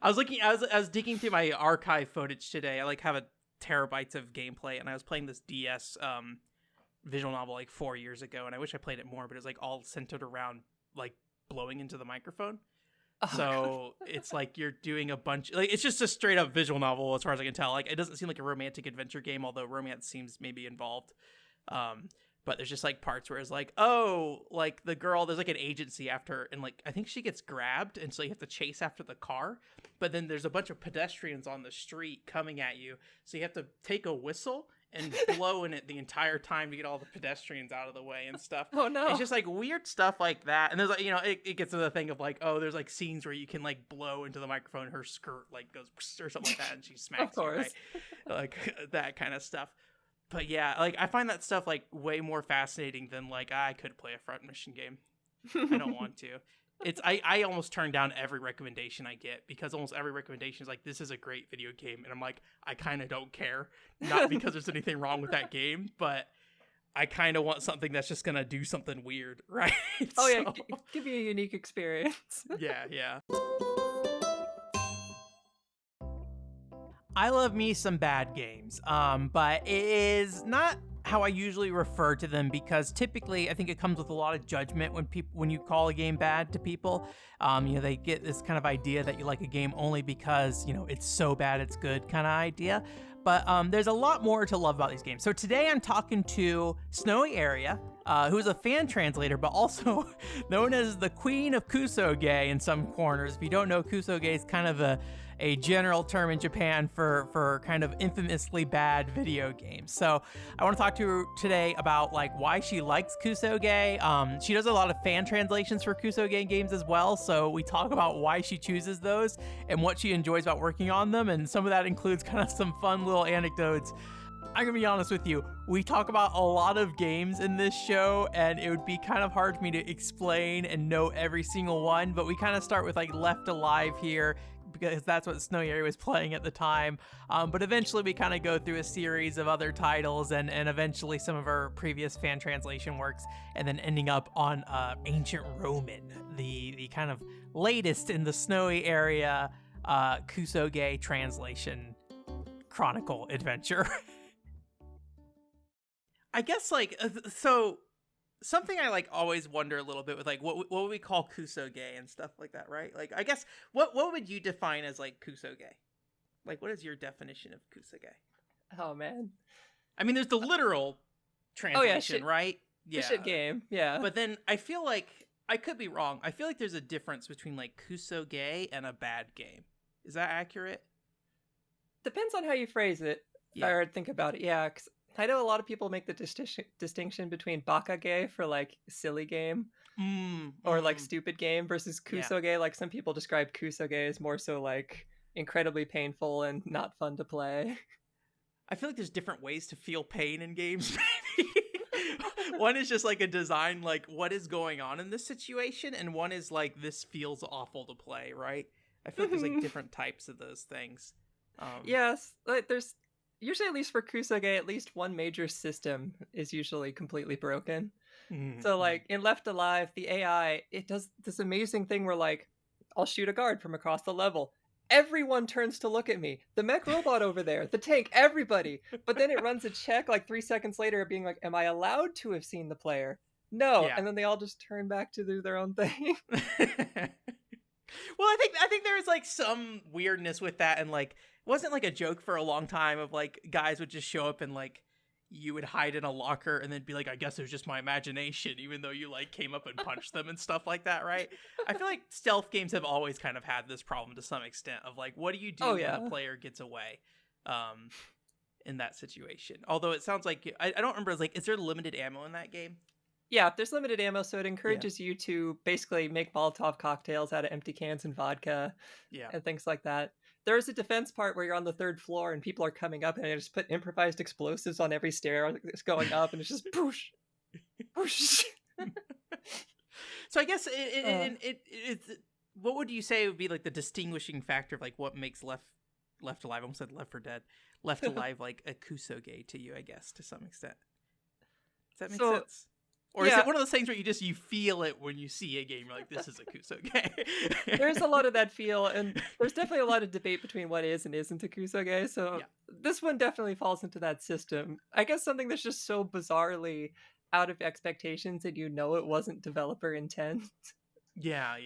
I was digging through my archive footage today. I like have a terabytes of gameplay, and I was playing this DS visual novel like 4 years ago, and I wish I played it more, but it's like all centered around like blowing into the microphone. So it's like you're doing a bunch, like it's just a straight up visual novel as far as I can tell. Like it doesn't seem like a romantic adventure game, although romance seems maybe involved. But there's just like parts where it's like, oh, like the girl, there's like an agency after, and like I think she gets grabbed, and so you have to chase after the car. But then there's a bunch of pedestrians on the street coming at you, so you have to take a whistle and blow in it the entire time to get all the pedestrians out of the way and stuff. Oh no. It's just like weird stuff like that. And there's like, it gets to the thing of like, oh, there's like scenes where you can like blow into the microphone, her skirt like goes or something like that, and she smacks you, right? Like that kind of stuff. But yeah, like I find that stuff like way more fascinating than like I could play a front mission game. I don't want to. I almost turn down every recommendation I get, because almost every recommendation is like, this is a great video game, and I'm like, I kind of don't care. Not because there's anything wrong with that game, but I kind of want something that's just gonna do something weird, right? Oh yeah, give you a unique experience. Yeah. I love me some bad games, but it is not how I usually refer to them, because typically I think it comes with a lot of judgment when you call a game bad to people. They get this kind of idea that you like a game only because, it's so bad it's good kind of idea. But there's a lot more to love about these games. So today I'm talking to SnowyAria, who's a fan translator, but also known as the Queen of Kusoge in some corners. If you don't know, Kusoge is kind of a general term in Japan for kind of infamously bad video games. So I want to talk to her today about like why she likes Kusoge. She does a lot of fan translations for Kusoge games as well. So we talk about why she chooses those and what she enjoys about working on them. And some of that includes kind of some fun little anecdotes. I'm gonna be honest with you, we talk about a lot of games in this show, and it would be kind of hard for me to explain and know every single one, but we kind of start with like Left Alive here, because that's what SnowyAria was playing at the time. But eventually we kind of go through a series of other titles and eventually some of our previous fan translation works, and then ending up on Ancient Roman, the kind of latest in the SnowyAria Kusoge translation chronicle adventure. I guess like, so something I like always wonder a little bit with like what would we call Kusoge and stuff like that, right? Like I guess what would you define as like Kusoge? Like what is your definition of Kusoge? Oh man. I mean, there's the literal translation, right? Yeah. Shit game, yeah. But then I feel like, I could be wrong, I feel like there's a difference between like Kusoge and a bad game. Is that accurate? Depends on how you phrase it. Yeah. Or think about it, yeah. 'Cause I know a lot of people make the distinction between bakage for like silly game or like stupid game versus Kusoge. Yeah. Like some people describe Kusoge as more so like incredibly painful and not fun to play. I feel like there's different ways to feel pain in games, maybe. One is just like a design, like what is going on in this situation, and one is like this feels awful to play, right? I feel like there's like different types of those things. Yes, like there's usually, at least for Kusoge, at least one major system is usually completely broken. Mm-hmm. So like in Left Alive, the AI, it does this amazing thing where like I'll shoot a guard from across the level. Everyone turns to look at me. The mech robot over there, the tank, everybody. But then it runs a check like 3 seconds later being like, am I allowed to have seen the player? No. Yeah. And then they all just turn back to do their own thing. Well, I think there was like some weirdness with that, and like it wasn't like a joke for a long time of like guys would just show up and like you would hide in a locker and then be like, I guess it was just my imagination, even though you like came up and punched them and stuff like that, right? I feel like stealth games have always kind of had this problem to some extent of like, what do you do when the player gets away in that situation? Although it sounds like, I don't remember, like, is there limited ammo in that game? Yeah, there's limited ammo, so it encourages you to basically make Molotov cocktails out of empty cans and vodka and things like that. There's a defense part where you're on the 3rd floor and people are coming up, and I just put improvised explosives on every stair that's going up, and it's just poosh, poosh. So I guess it's what would you say would be like the distinguishing factor of like what makes Left Alive, I almost said Left 4 Dead, Left Alive like a Kusoge to you, I guess, to some extent. Does that make sense? Or is it one of those things where you feel it when you see a game? You're like, this is a Kusoge. There's a lot of that feel, and there's definitely a lot of debate between what is and isn't a Kusoge. So this one definitely falls into that system. I guess something that's just so bizarrely out of expectations, and it wasn't developer intent. Yeah.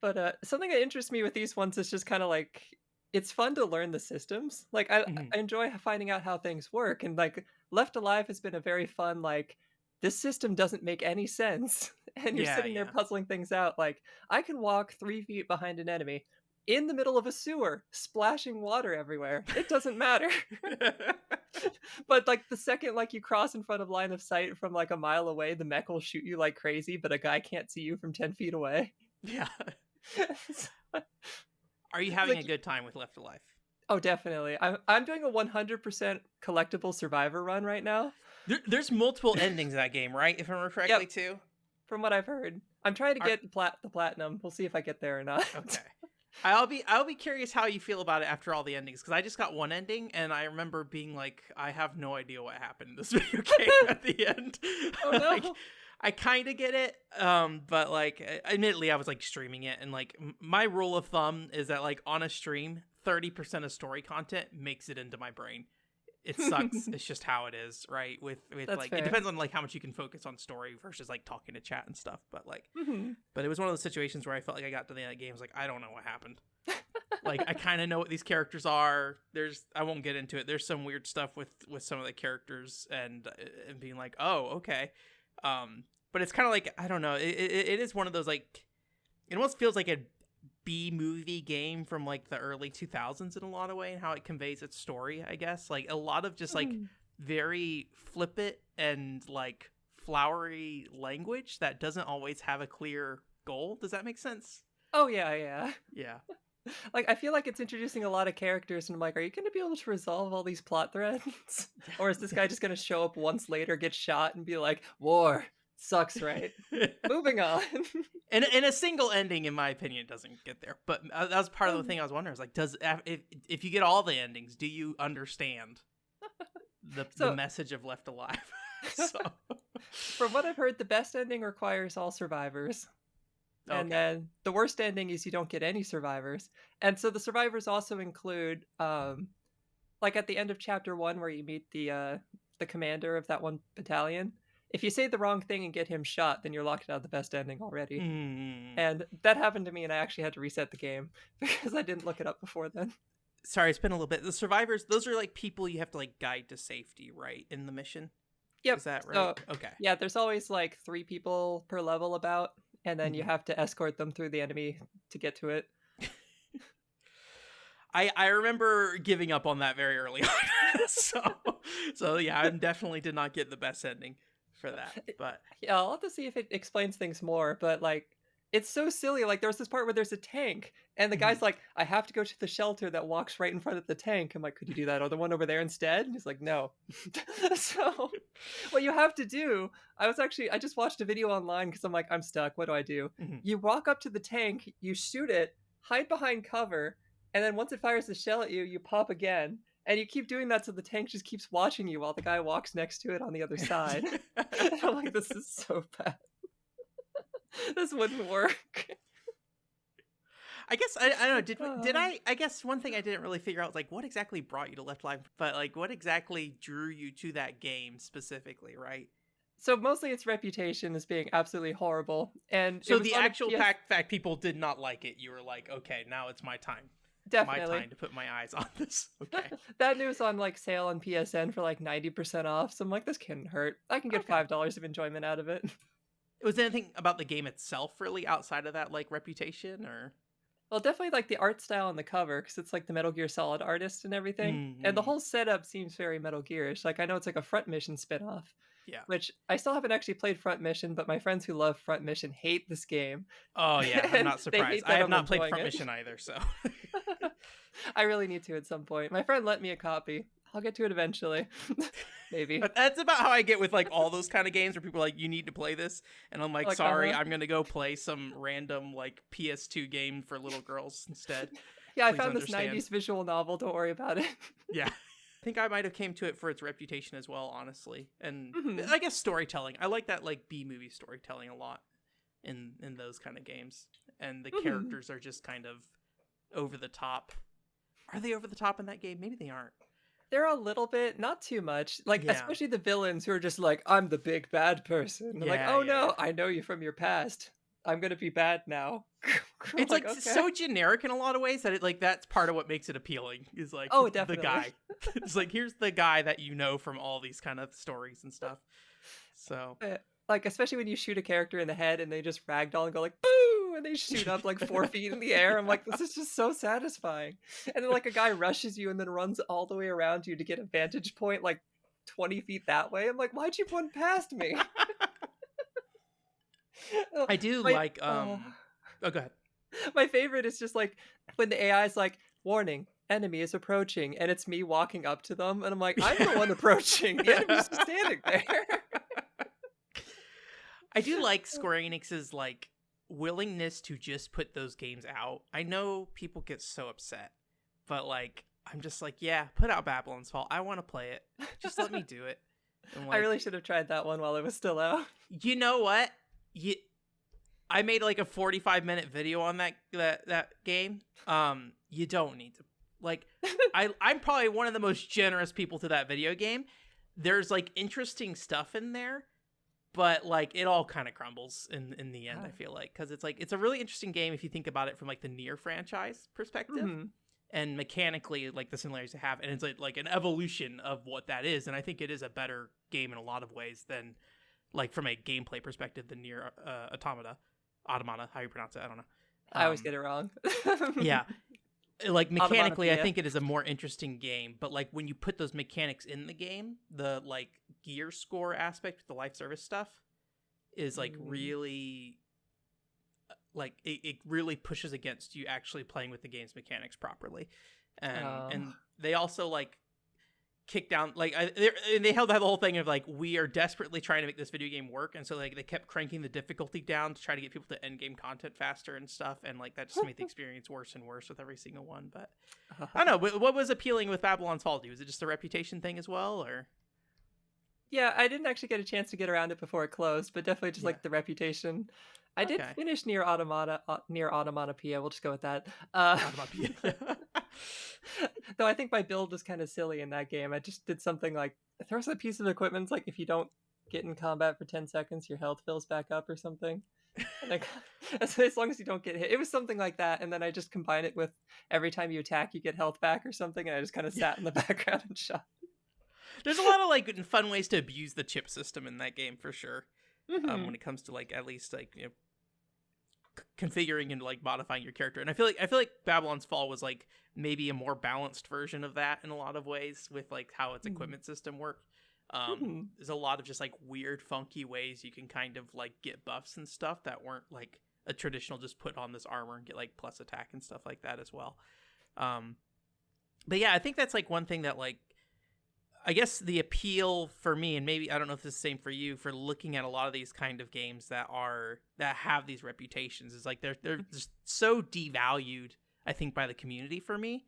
But something that interests me with these ones is just kind of like, it's fun to learn the systems. Like I enjoy finding out how things work, and like Left Alive has been a very fun, like, this system doesn't make any sense. And you're sitting there puzzling things out. Like, I can walk 3 feet behind an enemy in the middle of a sewer, splashing water everywhere. It doesn't matter. But like the second like you cross in front of line of sight from like a mile away, the mech will shoot you like crazy, but a guy can't see you from 10 feet away. Yeah. Are you having a good time with Left Alive? Oh, definitely. I'm doing a 100% collectible survivor run right now. There's multiple endings in that game, right? If I remember correctly, too. From what I've heard, I'm trying to get the platinum. We'll see if I get there or not. Okay. I'll be curious how you feel about it after all the endings, because I just got one ending, and I remember being like, I have no idea what happened in this video game at the end. Oh no. Like, I kind of get it, but like, admittedly, I was like streaming it, and like my rule of thumb is that like on a stream, 30% of story content makes it into my brain. It sucks. It's just how it is, right? With That's like, fair. it depends on like how much you can focus on story versus like talking to chat and stuff. But like, but it was one of those situations where I felt like I got to the end of the game, I was like, I don't know what happened. Like, I kind of know what these characters are. I won't get into it. There's some weird stuff with some of the characters and being like, oh, okay. But it's kind of like, I don't know. It is one of those like, it almost feels like a B-movie game from like the early 2000s in a lot of way, and how it conveys its story, I guess. Like a lot of just like very flippant and like flowery language that doesn't always have a clear goal. Does that make sense? Oh yeah. Like, I feel like it's introducing a lot of characters, and I'm like, are you going to be able to resolve all these plot threads? Or is this guy just going to show up once later, get shot, and be like, war sucks, right? Moving on. And a single ending, in my opinion, doesn't get there. But that was part of the thing I was wondering. I was like, if you get all the endings, do you understand the message of Left Alive? So. From what I've heard, the best ending requires all survivors. Okay. And then the worst ending is you don't get any survivors. And so the survivors also include, like at the end of chapter 1, where you meet the commander of that one battalion. If you say the wrong thing and get him shot, then you're locked out of the best ending already. And that happened to me, and I actually had to reset the game because I didn't look it up before then. Sorry, it's been a little bit. The survivors, those are like people you have to like guide to safety, right? In the mission? Yep. Is that right? Okay. Yeah, there's always like 3 people per level about, and then you have to escort them through the enemy to get to it. I remember giving up on that very early on. so yeah, I definitely did not get the best ending for that. But yeah, I'll have to see if it explains things more, but like, it's so silly. Like, there's this part where there's a tank, and the guy's like, I have to go to the shelter that walks right in front of the tank. I'm like, could you do that other one over there instead? And he's like, no. So what you have to do, I just watched a video online because I'm like, I'm stuck. What do I do? You walk up to the tank, you shoot it, hide behind cover, and then once it fires the shell at you, you pop again. And you keep doing that so the tank just keeps watching you while the guy walks next to it on the other side. And I'm like, this is so bad. This wouldn't work. I guess I don't know. Did I guess one thing I didn't really figure out was like, what exactly brought you to Left Alive, but like what exactly drew you to that game specifically, right? So mostly its reputation as being absolutely horrible, and so the actual fact people did not like it. You were like, okay, now it's my time. Definitely. My time to put my eyes on this. Okay. That news on like sale on PSN for like 90% off. So I'm like, this can't hurt. I can get $5 of enjoyment out of it. Was there anything about the game itself really outside of that like reputation, or? Well, definitely like the art style on the cover, because it's like the Metal Gear Solid artist and everything. And the whole setup seems very Metal Gearish. Like, I know it's like a Front Mission spinoff. Yeah. Which I still haven't actually played Front Mission, but my friends who love Front Mission hate this game. Oh yeah, I'm not surprised. I have not played Front Mission either, so. I really need to at some point. My friend lent me a copy. I'll get to it eventually. Maybe. But that's about how I get with like all those kind of games where people are like, you need to play this. And I'm like sorry, I'm going to go play some random like PS2 game for little girls instead. Yeah, I found this 90s visual novel. Don't worry about it. Yeah. think I might have came to it for its reputation as well, honestly. And Mhm. I guess storytelling. I like that like B-movie storytelling a lot in those kind of games. And the Mhm. characters are just kind of over the top. Are they over the top in that game? Maybe they aren't. They're a little bit, not too much. Like, Yeah. especially the villains who are just like, I'm the big bad person. They're like, Yeah, oh yeah, yeah. no, I know you from your past. I'm gonna be bad now. I'm It's like, like okay. so generic in a lot of ways that it like that's part of what makes it appealing is like Oh, the definitely. guy. It's like here's the guy that you know from all these kind of stories and stuff. So Like, especially when you shoot a character in the head and they just ragdoll and go like, boo! And they shoot up like 4 feet in the air. I'm like, this is just so satisfying. And then like a guy rushes you and then runs all the way around you to get a vantage point like 20 feet that way. I'm like, why'd you run past me? Oh, I do my, like oh go ahead. my favorite is just like when the AI is like, warning, enemy is approaching, and it's me walking up to them, and I'm like, I'm the one approaching. The enemy's just standing there. I do like Square Enix's like willingness to just put those games out. I know people get so upset, but like I'm just like, yeah, put out Babylon's Fall. I want to play it. Just let me do it. And I like, really should have tried that one while it was still out. you know what? You I made like a 45-minute video on that game. You don't need to like I'm probably one of the most generous people to that video game. There's like interesting stuff in there, but like it all kind of crumbles in the end, I feel like, cuz it's like it's a really interesting game if you think about it from like the Nier franchise perspective. Mhm. And mechanically like the similarities they have, and it's like an evolution of what that is, and I think it is a better game in a lot of ways than like from a gameplay perspective than Nier Automata, how you pronounce it, I don't know. I always get it wrong. Yeah, like mechanically I Automatopoeia. think it is a more interesting game, but like when you put those mechanics in the game, the like gear score aspect, the life service stuff is like Mm. really like it really pushes against you actually playing with the game's mechanics properly. And Oh. they also like kick down like they held that whole thing of like we are desperately trying to make this video game work, and so like they kept cranking the difficulty down to try to get people to end game content faster and stuff, and like that just made the experience worse and worse with every single one. But I don't know, what was appealing with Babylon's Fall? Was it just a reputation thing as well, or Yeah, I didn't actually get a chance to get around it before it closed, but definitely just yeah, like the reputation. I did okay, finish near Automatopoeia. We'll just go with that. out of my Though I think my build was kind of silly in that game. I just did something like there was a piece of equipment like if you don't get in combat for 10 seconds, your health fills back up or something. Like as long as you don't get hit, it was something like that. And then I just combine it with every time you attack, you get health back or something. And I just kind of sat in the background and shot. There's a lot of like fun ways to abuse the chip system in that game for sure. Mm-hmm. When it comes to like at least like configuring and like modifying your character, and I feel like Babylon's Fall was like maybe a more balanced version of that in a lot of ways with like how its equipment system worked. Mm-hmm. There's a lot of just like weird, funky ways you can kind of like get buffs and stuff that weren't like a traditional just put on this armor and get like plus attack and stuff like that as well. But yeah, I think that's like one thing that like I guess the appeal for me, and maybe I don't know if it's the same for you, for looking at a lot of these kind of games that have these reputations, is like they're just so devalued, I think, by the community for me,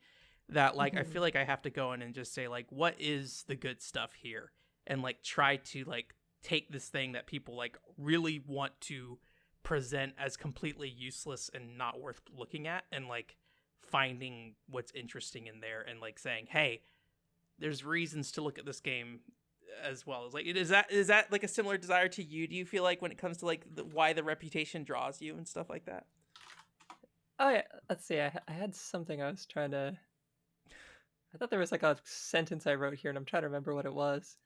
that like I Mm-hmm. feel like I have to go in and just say like, what is the good stuff here, and like try to like take this thing that people like really want to present as completely useless and not worth looking at, and like finding what's interesting in there, and like saying, hey, there's reasons to look at this game as well. As like, is that like a similar desire to you? Do you feel like when it comes to like why the reputation draws you and stuff like that? Oh yeah, let's see. I had something I was trying to. I thought there was like a sentence I wrote here, and I'm trying to remember what it was.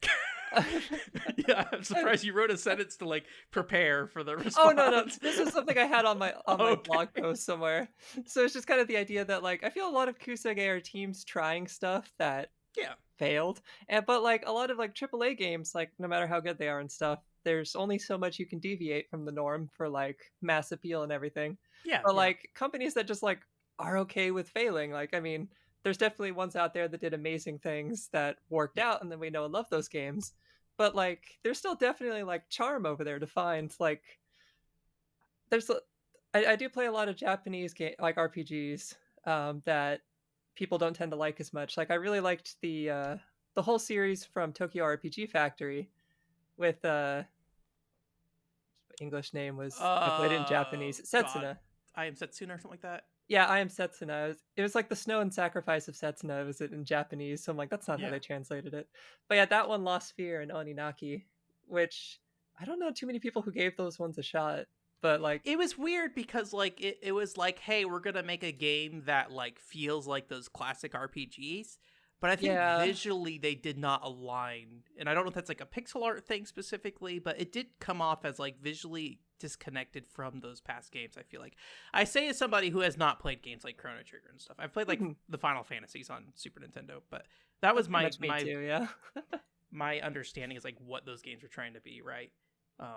Yeah, I'm surprised you wrote a sentence to like prepare for the Oh no, response. this is something I had on my blog Okay. post somewhere. So it's just kind of the idea that like I feel a lot of Kusoge are teams trying stuff that Yeah. failed, and but like a lot of like AAA games, like no matter how good they are and stuff, there's only so much you can deviate from the norm for like mass appeal and everything. Yeah. But Yeah. like companies that just like are okay with failing, like I mean, there's definitely ones out there that did amazing things that worked Yeah. out, and then we know and love those games. But like, there's still definitely like charm over there to find. Like, there's I do play a lot of Japanese game like RPGs that people don't tend to like as much. Like I really liked the the whole series from Tokyo RPG Factory with English name was, I played it in Japanese, God, Setsuna. I Am Setsuna or something like that. Yeah, I Am Setsuna. It was like the Snow and Sacrifice of Setsuna. Was it in Japanese? So I'm like, that's not how Yeah. they translated it. But yeah, that one, Lost Sphere and Oninaki, which I don't know too many people who gave those ones a shot. But like, It was weird because like it was like, hey, we're gonna make a game that like feels like those classic RPGs, but I think yeah, visually they did not align. And I don't know if that's like a pixel art thing specifically, but it did come off as like visually disconnected from those past games. I feel like I say as somebody who has not played games like Chrono Trigger and stuff. I've played like the Final Fantasies on Super Nintendo, but that was pretty much me too. Yeah. my understanding is like what those games were trying to be, right?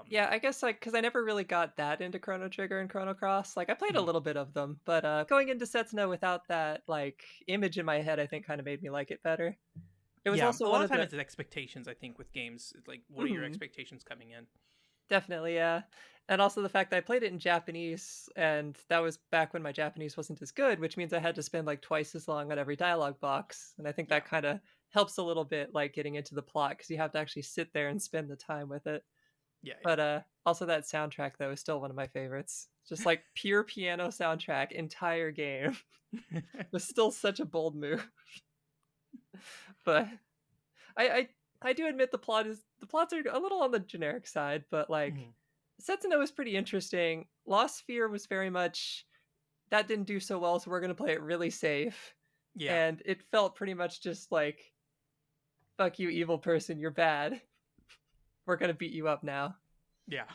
Yeah, I guess like because I never really got that into Chrono Trigger and Chrono Cross. Like I played a Mhm. little bit of them, but going into Setsuna without that like image in my head, I think kind of made me like it better. It was Yeah, a also lot one of of time the it's expectations. I think with games, it's like, what are your Mhm, expectations coming in? definitely, yeah, and also the fact that I played it in Japanese, and that was back when my Japanese wasn't as good, which means I had to spend like twice as long on every dialogue box, and I think Yeah, that kind of helps a little bit, like getting into the plot because you have to actually sit there and spend the time with it. yeah, But also that soundtrack though is still one of my favorites. Just like pure piano soundtrack, entire game yeah. was still such a bold move. But I, I I do admit the plots are a little on the generic side, but like Mhm. Setsuna was pretty interesting. Lost Sphere was very much that didn't do so well, so we're gonna play it really safe. Yeah, And it felt pretty much just like fuck you, evil person, you're bad. We're gonna beat you up now. yeah.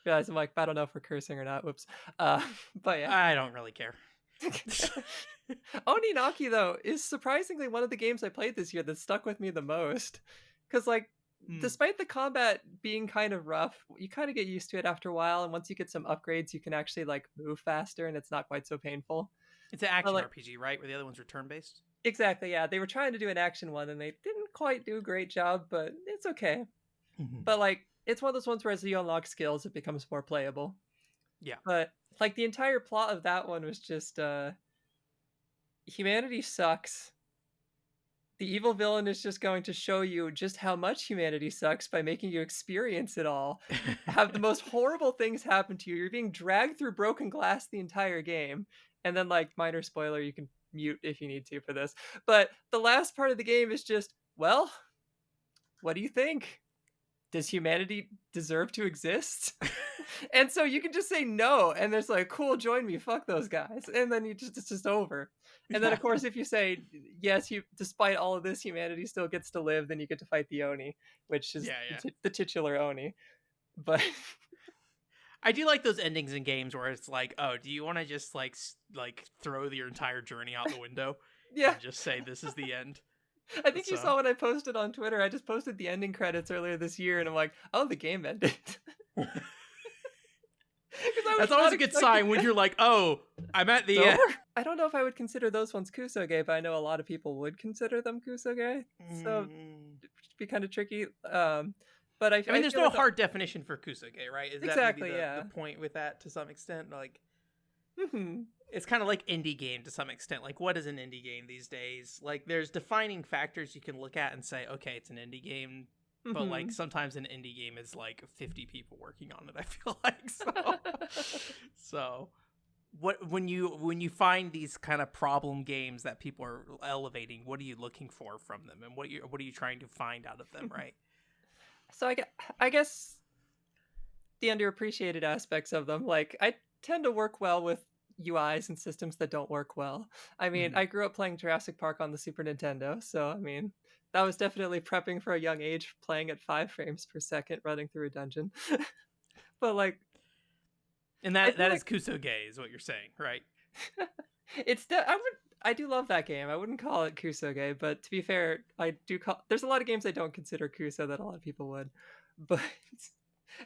Realize I'm like, I don't know if we're cursing or not. Whoops. Uh, but yeah. I don't really care. Oninaki though is surprisingly one of the games I played this year that stuck with me the most. Cause like Hmm. despite the combat being kind of rough, you kind of get used to it after a while, and once you get some upgrades, you can actually like move faster and it's not quite so painful. It's an But action like RPG, right? Where the other ones were turn based. exactly, yeah. They were trying to do an action one and they didn't quite do a great job, but it's okay. Hmm. But like it's one of those ones where as you unlock skills, it becomes more playable. Yeah. But like the entire plot of that one was just humanity sucks. The evil villain is just going to show you just how much humanity sucks by making you experience it all. Have the most horrible things happen to you. You're being dragged through broken glass the entire game. And then, like, minor spoiler, you can mute if you need to for this. But the last part of the game is just, well, what do you think? Does humanity deserve to exist? And so you can just say no, and there's like, cool, join me, fuck those guys, and then it's just over. And then Yeah. of course, if you say yes, despite all of this, humanity still gets to live, then you get to fight the Oni, which is Yeah. Yeah. the titular Oni. But I do like those endings in games where it's like, oh, do you want to just like throw your entire journey out the window yeah, and just say this is the end? I think you So saw when I posted on Twitter. I just posted the ending credits earlier this year, and I'm like, oh, the game ended. Because I was that's always not a good expecting sign when you're like, oh, I'm at it's the over. end. I don't know if I would consider those ones Kusoge, but I know a lot of people would consider them Kusoge. So Mm. it'd be kind of tricky. But I mean, I there's feel no like hard definition for Kusoge, right? Is that maybe exactly, the yeah. point with that to some extent? Like, Hmm. it's kind of like indie game to some extent. Like, what is an indie game these days? Like, there's defining factors you can look at and say, okay, it's an indie game. But like Hmm. sometimes an indie game is like 50 people working on it. I feel like so. What when you find these kind of problem games that people are elevating, what are you looking for from them, and what are you trying to find out of them, right? So I guess the underappreciated aspects of them, like I tend to work well with UIs and systems that don't work well. I mean, Mhm. I grew up playing Jurassic Park on the Super Nintendo, so I mean, that was definitely prepping for a young age, playing at 5 frames per second, running through a dungeon. But like, And I that feel is like Kusoge, is what you're saying, right? I do love that game. I wouldn't call it Kusoge, but to be fair, I do call there's a lot of games I don't consider Kuso that a lot of people would. But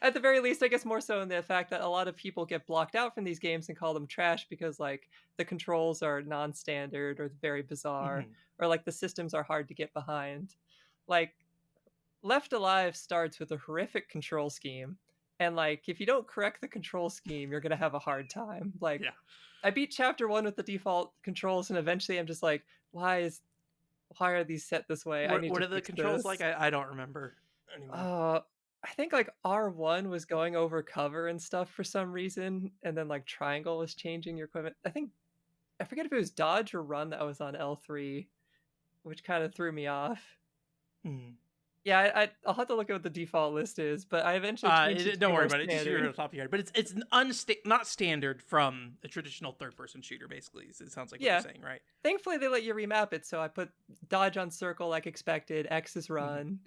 at the very least, I guess more so in the fact that a lot of people get blocked out from these games and call them trash because like the controls are non-standard or very bizarre Hmm. or like the systems are hard to get behind. Like Left Alive starts with a horrific control scheme. And like if you don't correct the control scheme, you're going to have a hard time. Like Yeah. I beat chapter 1 with the default controls and eventually I'm just like, why is why are these set this way? I need What to are the fix controls this. like? I don't remember anymore. I think like R1 was going over cover and stuff for some reason, and then like triangle was changing your equipment. I forget if it was dodge or run that was on L3, which kind of threw me off. Hmm. Yeah, I'll have to look at what the default list is, but I eventually changed it to be Don't worry more about it. Just you're standard. on the top of your head, but it's not standard from a traditional third person shooter. Basically, it sounds like what you're Yeah, saying, right? thankfully they let you remap it, so I put dodge on circle like expected, X is Mm-hmm. run,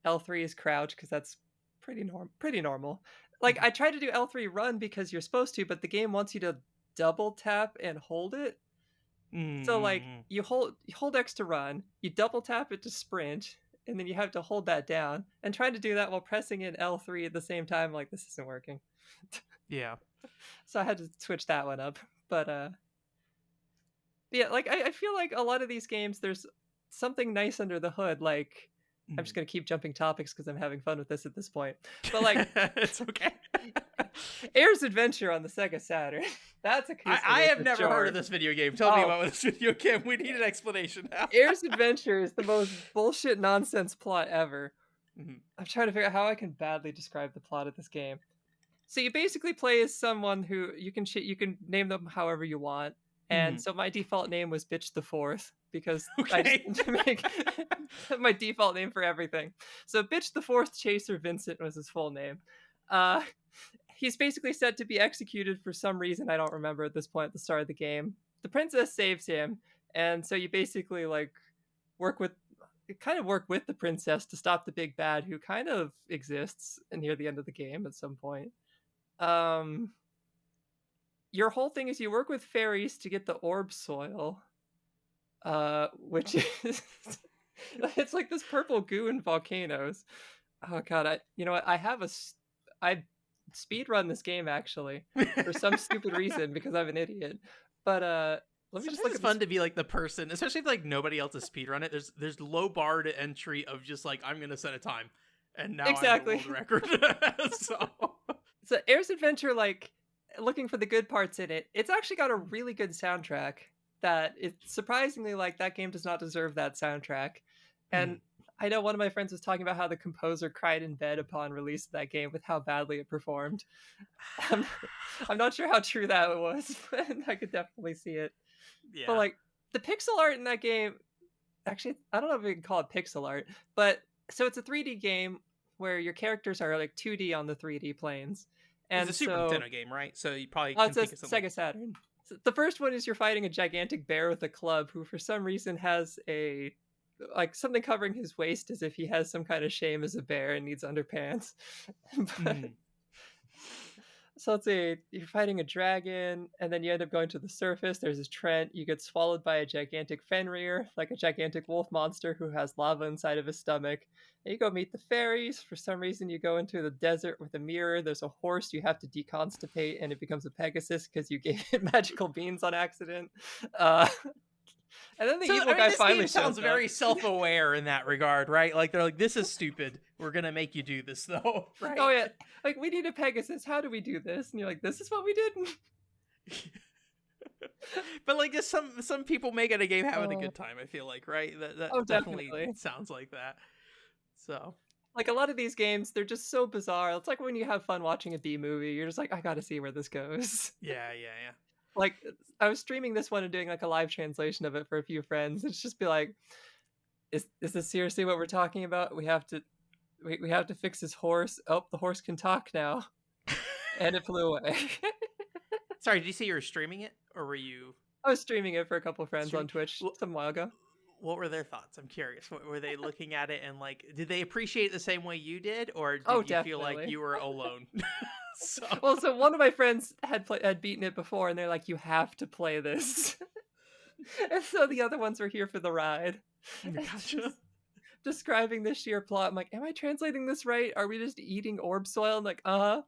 L3 is crouch because that's pretty normal. Like Mm-hmm. I tried to do L3 run because you're supposed to, but the game wants you to double tap and hold it. So like Mm-hmm. you hold X to run, you double tap it to sprint, and then you have to hold that down. And trying to do that while pressing in L3 at the same time, like this isn't working. Yeah. So I had to switch that one up. But yeah, like I feel like a lot of these games, there's something nice under the hood. Like I'm Mm-hmm. just gonna keep jumping topics because I'm having fun with this at this point. But like It's okay. Air's Adventure on the Sega Saturn, that's a I Kusoge have for never heard of sure. this video game. Tell me Oh, about this video game. We need an explanation now. Air's Adventure is the most bullshit nonsense plot ever. Mm-hmm. I'm trying to figure out how I can badly describe the plot of this game. So you basically play as someone who you can name them however you want. And Mm-hmm. so my default name was Bitch the Fourth because I just Okay. wanted to make my default name for everything. So Bitch the Fourth Chaser Vincent was his full name. Uh, he's basically set to be executed for some reason I don't remember at this point at the start of the game. The princess saves him, and so you basically like work with work with the princess to stop the big bad who kind of exists near the end of the game at some point. Um, your whole thing is you work with fairies to get the orb soil, which is it's like this purple goo in volcanoes. Oh god, you know what? I speed run this game actually for some stupid reason because I'm an idiot. But let me just Sometimes look it's at this. fun to be like the person, especially if like nobody else has speedrun it. There's low bar to entry of just like I'm gonna set a time, and now I'm the Exactly. world record. So So Air's Adventure, like looking for the good parts in it, it's actually got a really good soundtrack. That it's surprisingly like that game does not deserve that soundtrack. And Mhm. I know one of my friends was talking about how the composer cried in bed upon release of that game with how badly it performed. I'm, I'm not sure how true that was, but I could definitely see it. But Yeah. like the pixel art in that game, actually, I don't know if we can call it pixel art, but so it's a 3D game where your characters are like 2D on the 3D planes. It's a And Super so, Nintendo game, right? So you probably oh, can it's a think of something. Sega Saturn. So the first one is you're fighting a gigantic bear with a club who, for some reason, has a like something covering his waist as if he has some kind of shame as a bear and needs underpants. But Mhm. so let's say you're fighting a dragon, and then you end up going to the surface. There's this Trent. You get swallowed by a gigantic Fenrir, like a gigantic wolf monster who has lava inside of his stomach. And you go meet the fairies. For some reason, you go into the desert with a mirror. There's a horse you have to deconstipate, and it becomes a Pegasus because you gave it magical beans on accident. Uh, and then the So evil I mean, guy this game finally sounds shows up. very self-aware in that regard, right? Like they're like, this is stupid. We're gonna make you do this though, Oh right? yeah, like we need a Pegasus. How do we do this? And you're like, this is what we did. But like, just some people make it a game having a Oh, good time. I feel like, right? oh, That definitely definitely. sounds like that. So Like a lot of these games, they're just so bizarre. It's like when you have fun watching a B movie. You're just like, I gotta see where this goes. yeah, yeah, yeah. Like I was streaming this one and doing like a live translation of it for a few friends. It's just be like, is this seriously what we're talking about? We have to fix his horse. Oh, the horse can talk now, and it flew away. Sorry, did you say you were streaming it, or were you I was streaming it for a couple friends streaming? on Twitch some while ago. What were their thoughts? I'm curious. What, were they looking at it and like, did they appreciate it the same way you did, or Oh, did you feel like definitely. you were alone? So Well, so one of my friends had beaten it before, and they're like, "You have to play this," and so the other ones were here for the ride. It's gotcha. just describing the sheer plot. I'm like, "Am I translating this right? Are we just eating orb soil?" I'm like, "Uh huh."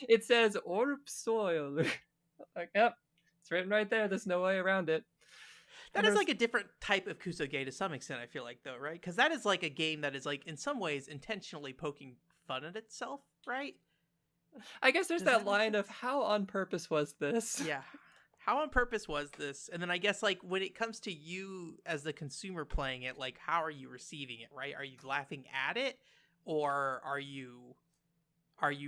It says orb soil. Like, yep, it's written right there. There's no way around it. That And is there's, like a different type of Kusoge to some extent, I feel like, though, right? Because that is like a game that is like in some ways intentionally poking fun at itself, right? I guess there's Does that that make line of sense? how on purpose was this? Yeah. how on purpose was this? And then I guess like when it comes to you as the consumer playing it, like how are you receiving it, right? Are you laughing at it, or are you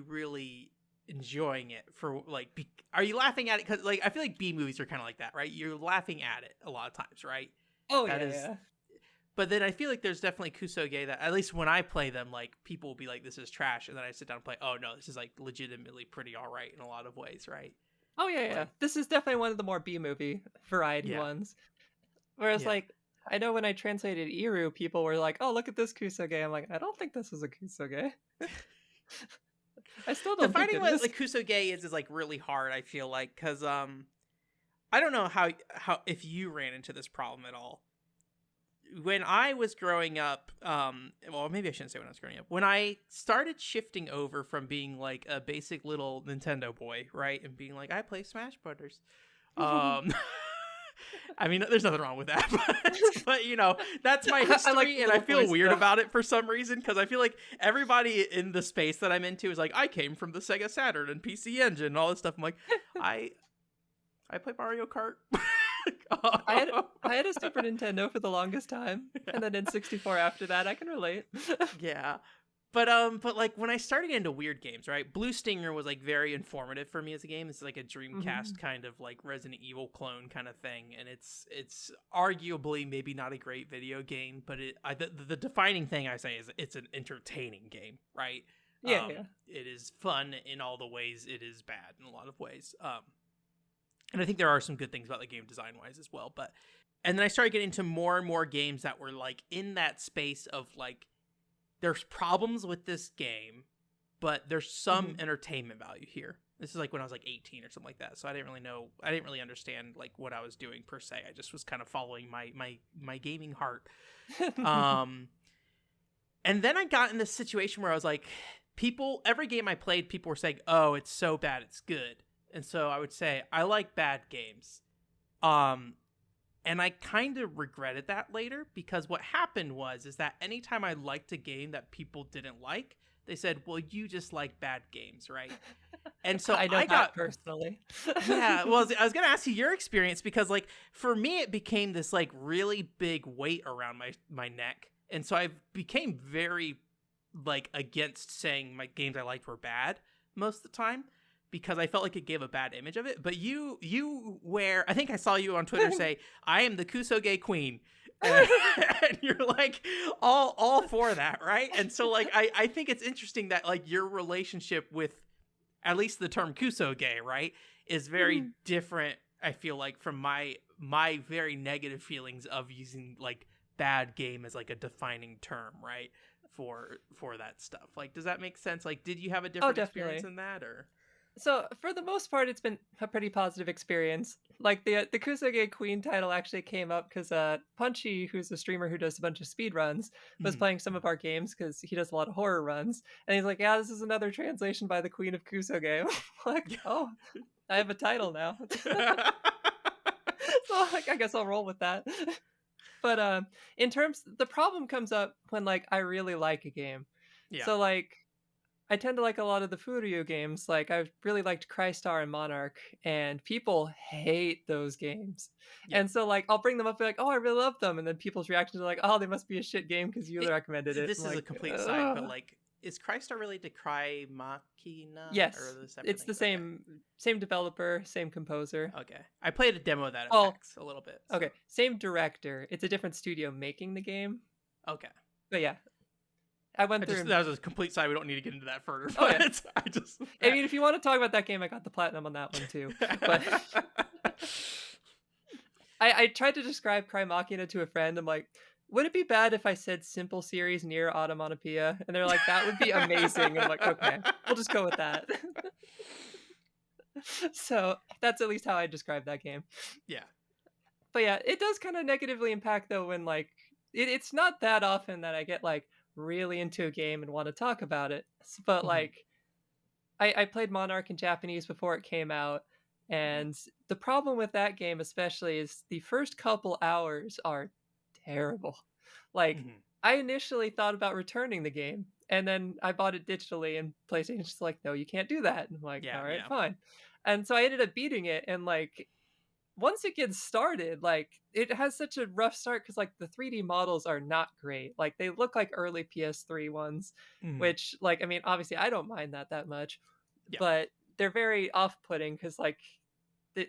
really enjoying it for like are you laughing at it cuz like I feel like B movies are kind of like that, right? You're laughing at it a lot of times, right? Oh That yeah, is yeah. But then I feel like there's definitely Kusoge that at least when I play them, like people will be like, "This is trash," and then I sit down and play. Oh no, this is like legitimately pretty all right in a lot of ways, right? Oh yeah, yeah. Like, This is definitely one of the more B movie variety yeah, ones. Whereas yeah. like I know when I translated Iru, people were like, "Oh, look at this Kusoge." I'm like, I don't think this is a Kusoge. I still don't think Defining it what is. like Kusoge is like really hard. I feel like because I don't know how if you ran into this problem at all when I was growing up, well, maybe I shouldn't say when I was growing up. When I started shifting over from being like a basic little Nintendo boy, right, and being like, I play Smash Brothers. Um, I mean, there's nothing wrong with that, but that's my I like history, the and I little feel boy weird stuff. about it for some reason because I feel like everybody in the space that I'm into is like, I came from the Sega Saturn and PC Engine and all this stuff. I'm like, I I play Mario Kart. I had I had a Super Nintendo for the longest time, and then N64 after that. I can relate. Yeah. But like when I started getting into weird games, right? Blue Stinger was like very informative for me as a game. It's like a Dreamcast Mhm. kind of like Resident Evil clone kind of thing, and it's arguably maybe not a great video game, but the defining thing I say is it's an entertaining game, right? Yeah, yeah. It is fun in all the ways it is bad in a lot of ways. And I think there are some good things about the game design wise as well. But and then I started getting into more and more games that were like in that space of like there's problems with this game, but there's some Mhm. entertainment value here. This is like when I was like 18 or something like that. So I didn't really know. I didn't really understand like what I was doing per se. I just was kind of following my gaming heart. Um, and then I got in this situation where I was like, every game I played, people were saying, "Oh, it's so bad, it's good." And so I would say, "I like bad games." Um, and I kind of regretted that later because what happened was is that anytime I liked a game that people didn't like, they said, "Well, you just like bad games, right?" And so I know I that got personally. yeah, well, I was gonna ask you your experience because like for me it became this like really big weight around my neck, and so I became very like against saying my games I liked were bad most of the time because I felt like it gave a bad image of it. But you wear I think I saw you on Twitter say I am the Kusoge queen. And you're like all for that, right? And so like I think it's interesting that like your relationship with at least the term Kusoge, right, is very Mhm. different. I feel like from my very negative feelings of using like bad game as like a defining term, right, for that stuff. Like, does that make sense? Like, did you have a Oh, different experience definitely. in that, or? So for the most part, it's been a pretty positive experience. Like the Kusoge Queen title actually came up because Punchy, who's a streamer who does a bunch of speed runs, was Mhm. playing some of our games because he does a lot of horror runs, and he's like, "Yeah, this is another translation by the Queen of Kusoge." I'm like, "Oh, I have a title now." So like, I guess I'll roll with that. But in terms, the problem comes up when like I really like a game. Yeah. So like I tend to like a lot of the Furyu games. Like I really liked Crystar and Monarch, and people hate those games. Yeah. And so like I'll bring them up, and be like, "Oh, I really love them," and then people's reactions are like, "Oh, they must be a shit game because you It, recommended it." I'm this is a like, complete side, but ugh. like, is Crystar related to Cry Machina, or are Yes, those separate it's the things? Okay. same developer, same composer. Okay. I played a demo of that at Oh, PAX a little bit, so okay, same director. It's a different studio making the game, okay. but yeah, I went I through just and that was a complete side. We don't need to get into that further, oh yeah. but I just I mean, if you want to talk about that game, I got the platinum on that one too. But I tried to describe Cry Machina to a friend. I'm like, would it be bad if I said simple series near automatopoeia? And they're like, that would be amazing. And I'm like, okay, we'll just go with that. So that's at least how I describe that game. yeah. But yeah, it does kind of negatively impact though when like it's not that often that I get like really into a game and want to talk about it. But Mhm. like I played Monarch in Japanese before it came out, Mhm. and the problem with that game, especially, is the first couple hours are terrible. Like, Mhm. I initially thought about returning the game, and then I bought it digitally, and PlayStation's just like, no, you can't do that. And I'm like, Yeah. all right, Yeah. fine. And so I ended up beating it, and like, once it gets started, like it has such a rough start because like the 3D models are not great. Like they look like early PS3 ones, Mhm. which like I mean obviously I don't mind that much, Yeah. but they're very off-putting because like the,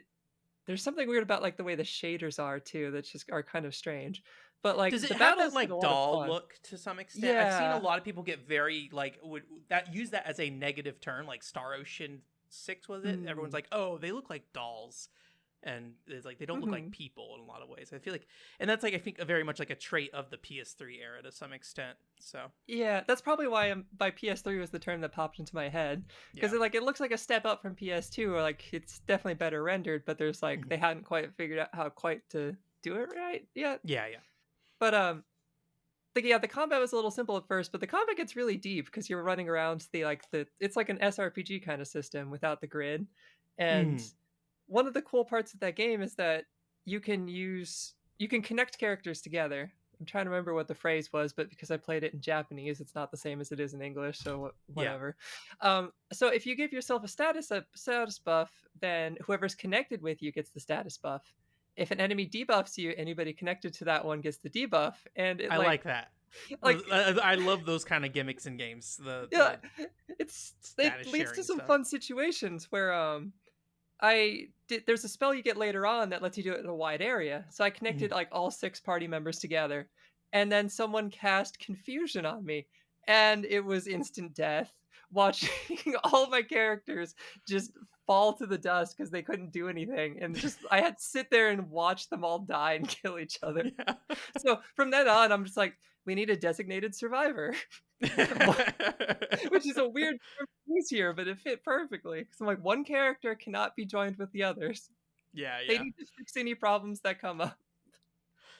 there's something weird about like the way the shaders are too that just are kind of strange. But Does like it the have that battles get a like lot of doll fun. look to some extent? I've seen a Yeah. lot of people get very like would that use that as a negative term, like Star Ocean 6 was it? Everyone's Mm. like, "Oh, they look like dolls." And it's like they don't look like Mhm. people in a lot of ways. I feel like and that's like I think a very much like a trait of the PS3 era to some extent. So, Yeah, that's probably why by PS3 was the term that popped into my head because yeah. it looks like a step up from PS2 or like it's definitely better rendered, but there's like Mhm. they hadn't quite figured out how quite to do it right yet. Yeah, yeah. But the combat was a little simple at first, but the combat gets really deep because you're running around the it's like an SRPG kind of system without the grid. And Mm. one of the cool parts of that game is that you can connect characters together. I'm trying to remember what the phrase was, but because I played it in Japanese, it's not the same as it is in English, so Yeah. whatever. So if you give yourself a status buff, then whoever's connected with you gets the status buff. If an enemy debuffs you, anybody connected to that one gets the debuff, and it I like that. like I love those kind of gimmicks in games. yeah, The it status leads to sharing some stuff. fun situations where there's a spell you get later on that lets you do it in a wide area. So I Mhm. connected like all 6 party members together, and then someone cast confusion on me, and it was instant death. Watching all my characters just fall to the dust because they couldn't do anything, and just I had to sit there and watch them all die and kill each other. Yeah. So from then on, I'm just like, we need a designated survivor. Which is a weird term to use here, but it fit perfectly. Because I'm like, one character cannot be joined with the others. Yeah, They yeah. need to fix any problems that come up.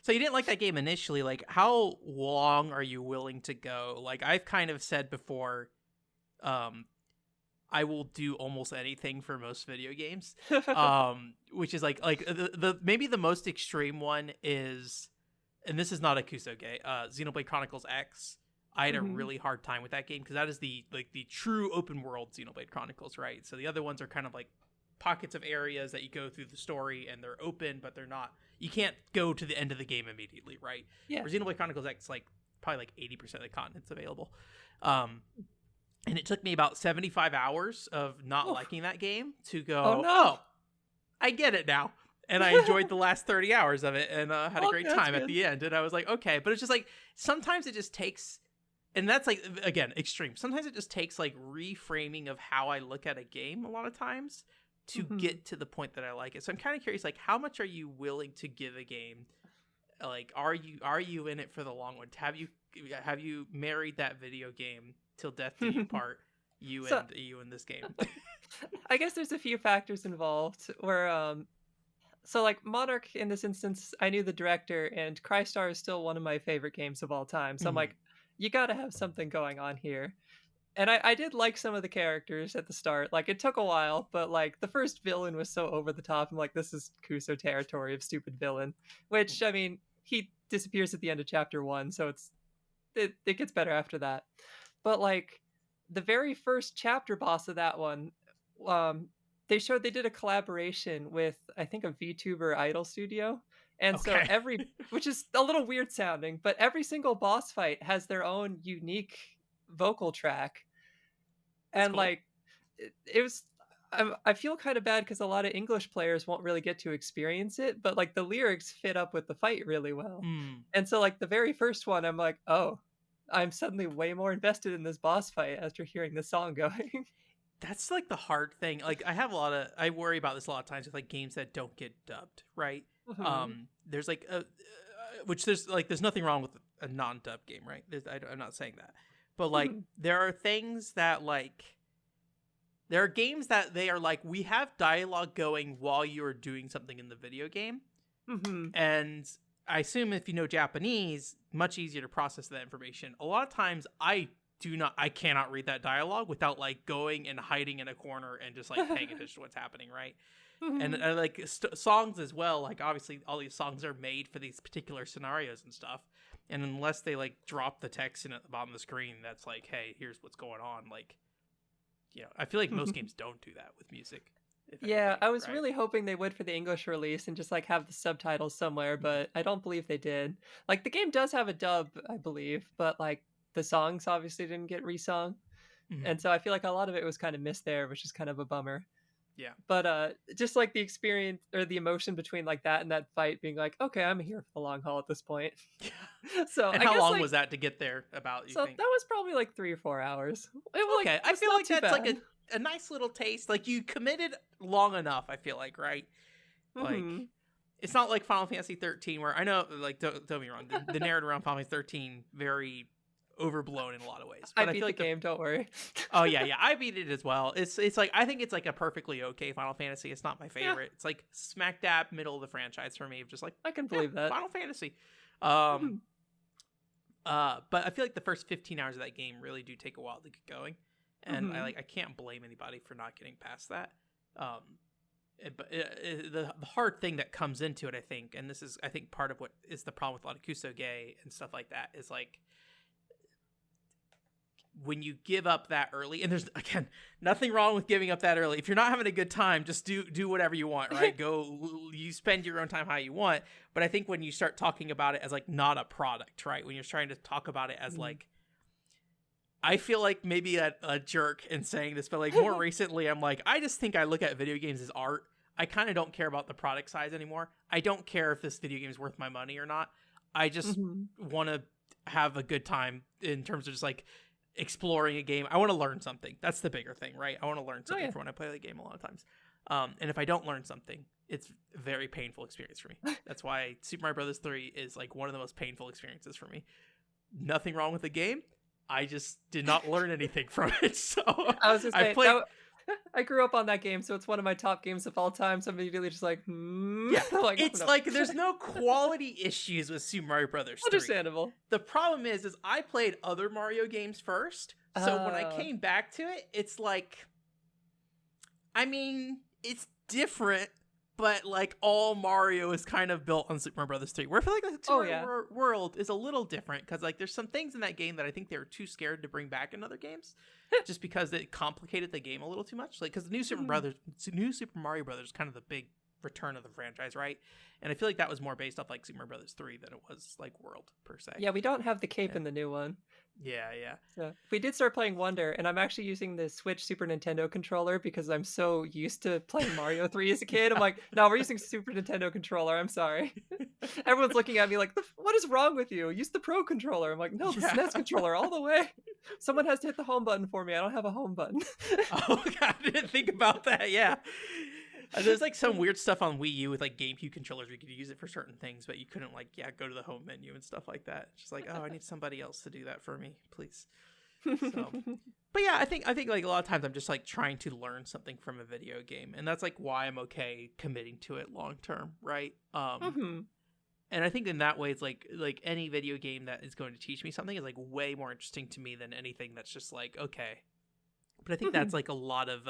So you didn't like that game initially. Like, how long are you willing to go? Like, I've kind of said before, um, I will do almost anything for most video games. Which is like the maybe the most extreme one is, and this is not a Kusoge, Xenoblade Chronicles X. I had a Mhm. really hard time with that game because that is the true open world Xenoblade Chronicles, right? So the other ones are kind of like pockets of areas that you go through the story and they're open, but they're not. You can't go to the end of the game immediately, right? Yeah. Where Xenoblade Chronicles X, like probably like 80% of the content's available. Um, and it took me about 75 hours of not Oof. liking that game to Oh go, no. oh, I get it now. And I enjoyed the last 30 hours of it and had a Okay, great that's time at good. the end. And I was like, okay. But it's just like, sometimes it just takes, and that's like, again, extreme. Sometimes it just takes like reframing of how I look at a game a lot of times to Mhm. get to the point that I like it. So I'm kind of curious, like, how much are you willing to give a game? Like, are you in it for the long one? Have you married that video game till death do you part? You So and you in this game. I guess there's a few factors involved where so like Monarch in this instance, I knew the director and Crystar is still one of my favorite games of all time. So I'm Mhm. like, you gotta have something going on here. And I did like some of the characters at the start. Like it took a while, but like the first villain was so over the top. I'm like, this is Kuso territory of stupid villain. Which I mean, he disappears at the end of chapter 1, so it gets better after that. But like the very first chapter boss of that one, um, they did a collaboration with I think a VTuber idol studio, and so Okay. every which is a little weird sounding, but every single boss fight has their own unique vocal track, That's and cool. like it was. I feel kind of bad because a lot of English players won't really get to experience it, but like the lyrics fit up with the fight really well. Mm. And so, like the very first one, I'm like, oh, I'm suddenly way more invested in this boss fight after hearing the song going. That's like the hard thing. Like I worry about this a lot of times with like games that don't get dubbed, right? Mhm. There's like which there's nothing wrong with a non-dub game, right? I'm not saying that. But like Mhm. there are things that like there are games that they are like we have dialogue going while you are doing something in the video game. Mhm. And I assume if you know Japanese, much easier to process that information. A lot of times I cannot read that dialogue without like going and hiding in a corner and just like paying attention to what's happening, right? And Mhm. like songs as well, like obviously all these songs are made for these particular scenarios and stuff. And unless they like drop the text in at the bottom of the screen, that's like, hey, here's what's going on. Like, I feel like most games don't do that with music. if Yeah, anything, I was right? really hoping they would for the English release and just like have the subtitles somewhere, Mhm. but I don't believe they did. Like the game does have a dub, I believe, but like the songs obviously didn't get resung. And Mhm. so I feel like a lot of it was kind of missed there, which is kind of a bummer. Yeah. But just like the experience or the emotion between like that and that fight being like, okay, I'm here for the long haul at this point. Yeah. So And I how guess long like was that to get there about, you so that think? was probably like 3 or 4 hours. Okay, It I was feel not like too that's like bad. a nice little taste. Like you committed long enough, I feel like, right? Like Hmm. it's not like Final Fantasy 13 where I know like don't get me wrong, the narrative around Final Fantasy 13 very overblown in a lot of ways. I But I beat feel the like the game, don't worry. oh yeah, yeah, I beat it as well. It's like I think it's like a perfectly okay Final Fantasy. It's not my Yeah, favorite. It's like smack dab middle of the franchise for me of just like I can yeah, believe that. Final Fantasy. Um Mhm. but I feel like the first 15 hours of that game really do take a while to get going. And Mhm. I can't blame anybody for not getting past that. But the hard thing that comes into it, I think, and this is I think part of what is the problem with a lot of Kusoge and stuff like that is like when you give up that early, and there's again nothing wrong with giving up that early. If you're not having a good time, just do whatever you want, right? Go, you spend your own time how you want. But I think when you start talking about it as like not a product, right? When you're trying to talk about it as Mhm. like, I feel like maybe a jerk in saying this, but like more recently, I'm like, I just think I look at video games as art. I kind of don't care about the product size anymore. I don't care if this video game is worth my money or not. I just Mhm. want to have a good time in terms of just like exploring a game. I want to learn something. That's the bigger thing, right? I want to learn Oh something yeah. for when I play the game a lot of times. And if I don't learn something, it's a very painful experience for me. That's why Super Mario Brothers 3 is like one of the most painful experiences for me. Nothing wrong with the game. I just did not learn anything from it. So I was just I've saying played, I grew up on that game, so it's one of my top games of all time. So I'm immediately just like, hmm. yeah, I'm like, oh it's no. like there's no quality issues with Super Mario Brothers 3. Understandable. The problem is I played other Mario games first. So when I Uh, came back to it, it's like, I mean, it's different, but like all Mario is kind of built on Super Mario Brothers 3. Where I feel like the oh Super yeah. Mario World is a little different because like there's some things in that game that I think they were too scared to bring back in other games, just because it complicated the game a little too much. Like because the Mhm. New Super Mario Brothers is kind of the big return of the franchise, right? And I feel like that was more based off like Super Mario Brothers 3 than it was like World per se. Yeah, we don't have the cape Yeah, in the new one. yeah, yeah. So we did start playing Wonder, and I'm actually using the Switch Super Nintendo controller because I'm so used to playing Mario 3 as a kid. I'm like, no, we're using Super Nintendo controller. I'm sorry. Everyone's looking at me like, what is wrong with you? Use the Pro controller. I'm like, no, the Yeah. SNES controller all the way. Someone has to hit the home button for me. I don't have a home button. Oh god, I didn't think about that. Yeah. There's like some weird stuff on Wii U with like GameCube controllers where you could use it for certain things, but you couldn't like go to the home menu and stuff like that. Just like, oh, I need somebody else to do that for me, please. So, but yeah, I think like a lot of times I'm just like trying to learn something from a video game, and that's like why I'm okay committing to it long term, right? Hmm. And I think in that way, it's like any video game that is going to teach me something is like way more interesting to me than anything that's just like okay. But I think Hmm. that's like a lot of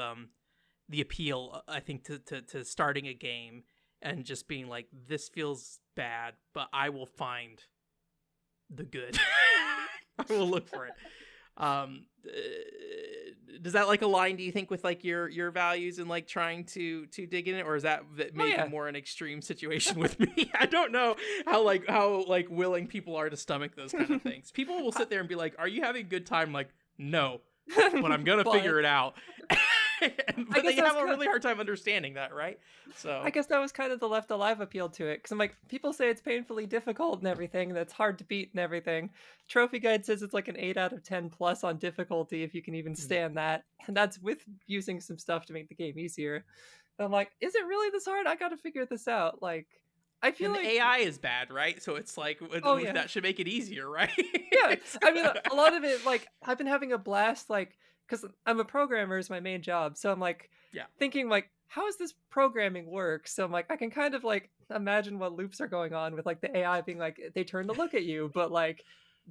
the appeal, I think, to starting a game and just being like, this feels bad, but I will find the good. I will look for it. Does that like align, do you think, with like your values and like trying to dig in it, or is that Oh maybe yeah. more an extreme situation with me? I don't know how like willing people are to stomach those kind of things. People will sit there and be like, "Are you having a good time?" I'm like, no, but I'm gonna But figure it out. I But guess they that was have a kind of really hard time understanding that, right? I So guess that was kind of the Left Alive appeal to it, because I'm like, people say it's painfully difficult and everything, that's hard to beat and everything. Trophy Guide says it's like an 8 out of 10 plus on difficulty if you can even mhm. stand that, and that's with using some stuff to make the game easier. And I'm like, is it really this hard? I gotta figure this out. Like, I feel And the like, AI is bad, right? So it's like oh yeah, that should make it easier, right? yeah. So- I mean, a lot of it, like, I've been having a blast, like, because I'm a programmer is my main job. So I'm like yeah, thinking, like, how does this programming work? So I'm like, I can kind of like imagine what loops are going on with like the AI being like, they turn to look at you, but like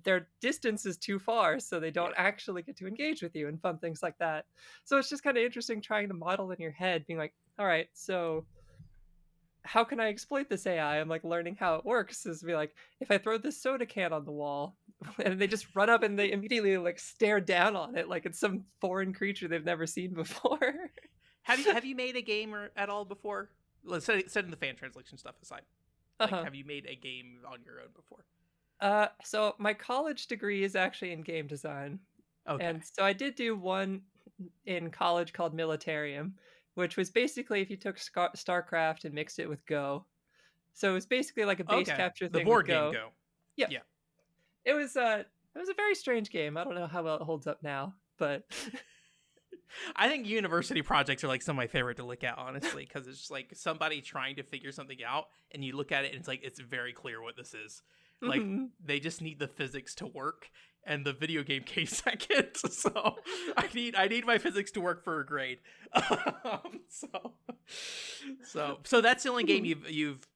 their distance is too far, so they don't yeah. actually get to engage with you and fun things like that. So it's just kind of interesting trying to model in your head, being like, all right, so how can I exploit this AI? I'm like learning how it works is be like, if I throw this soda can on the wall and they just run up and they immediately like stare down on it like it's some foreign creature they've never seen before. Have you made a game at all before? Let's setting the fan translation stuff aside. Like, have you made a game on your own before? So my college degree is actually in game design. Okay. And so I did do one in college called Militarium, which was basically if you took StarCraft and mixed it with Go. So it was basically like a base capture The thing with board game Go. Go. Yeah. Yeah. It was a very strange game. I don't know how well it holds up now, but I think university projects are like some of my favorite to look at, honestly, because it's just like somebody trying to figure something out, and you look at it and it's like it's very clear what this is. Like they just need the physics to work, and the video game came second. So I need my physics to work for a grade. So that's the only game you've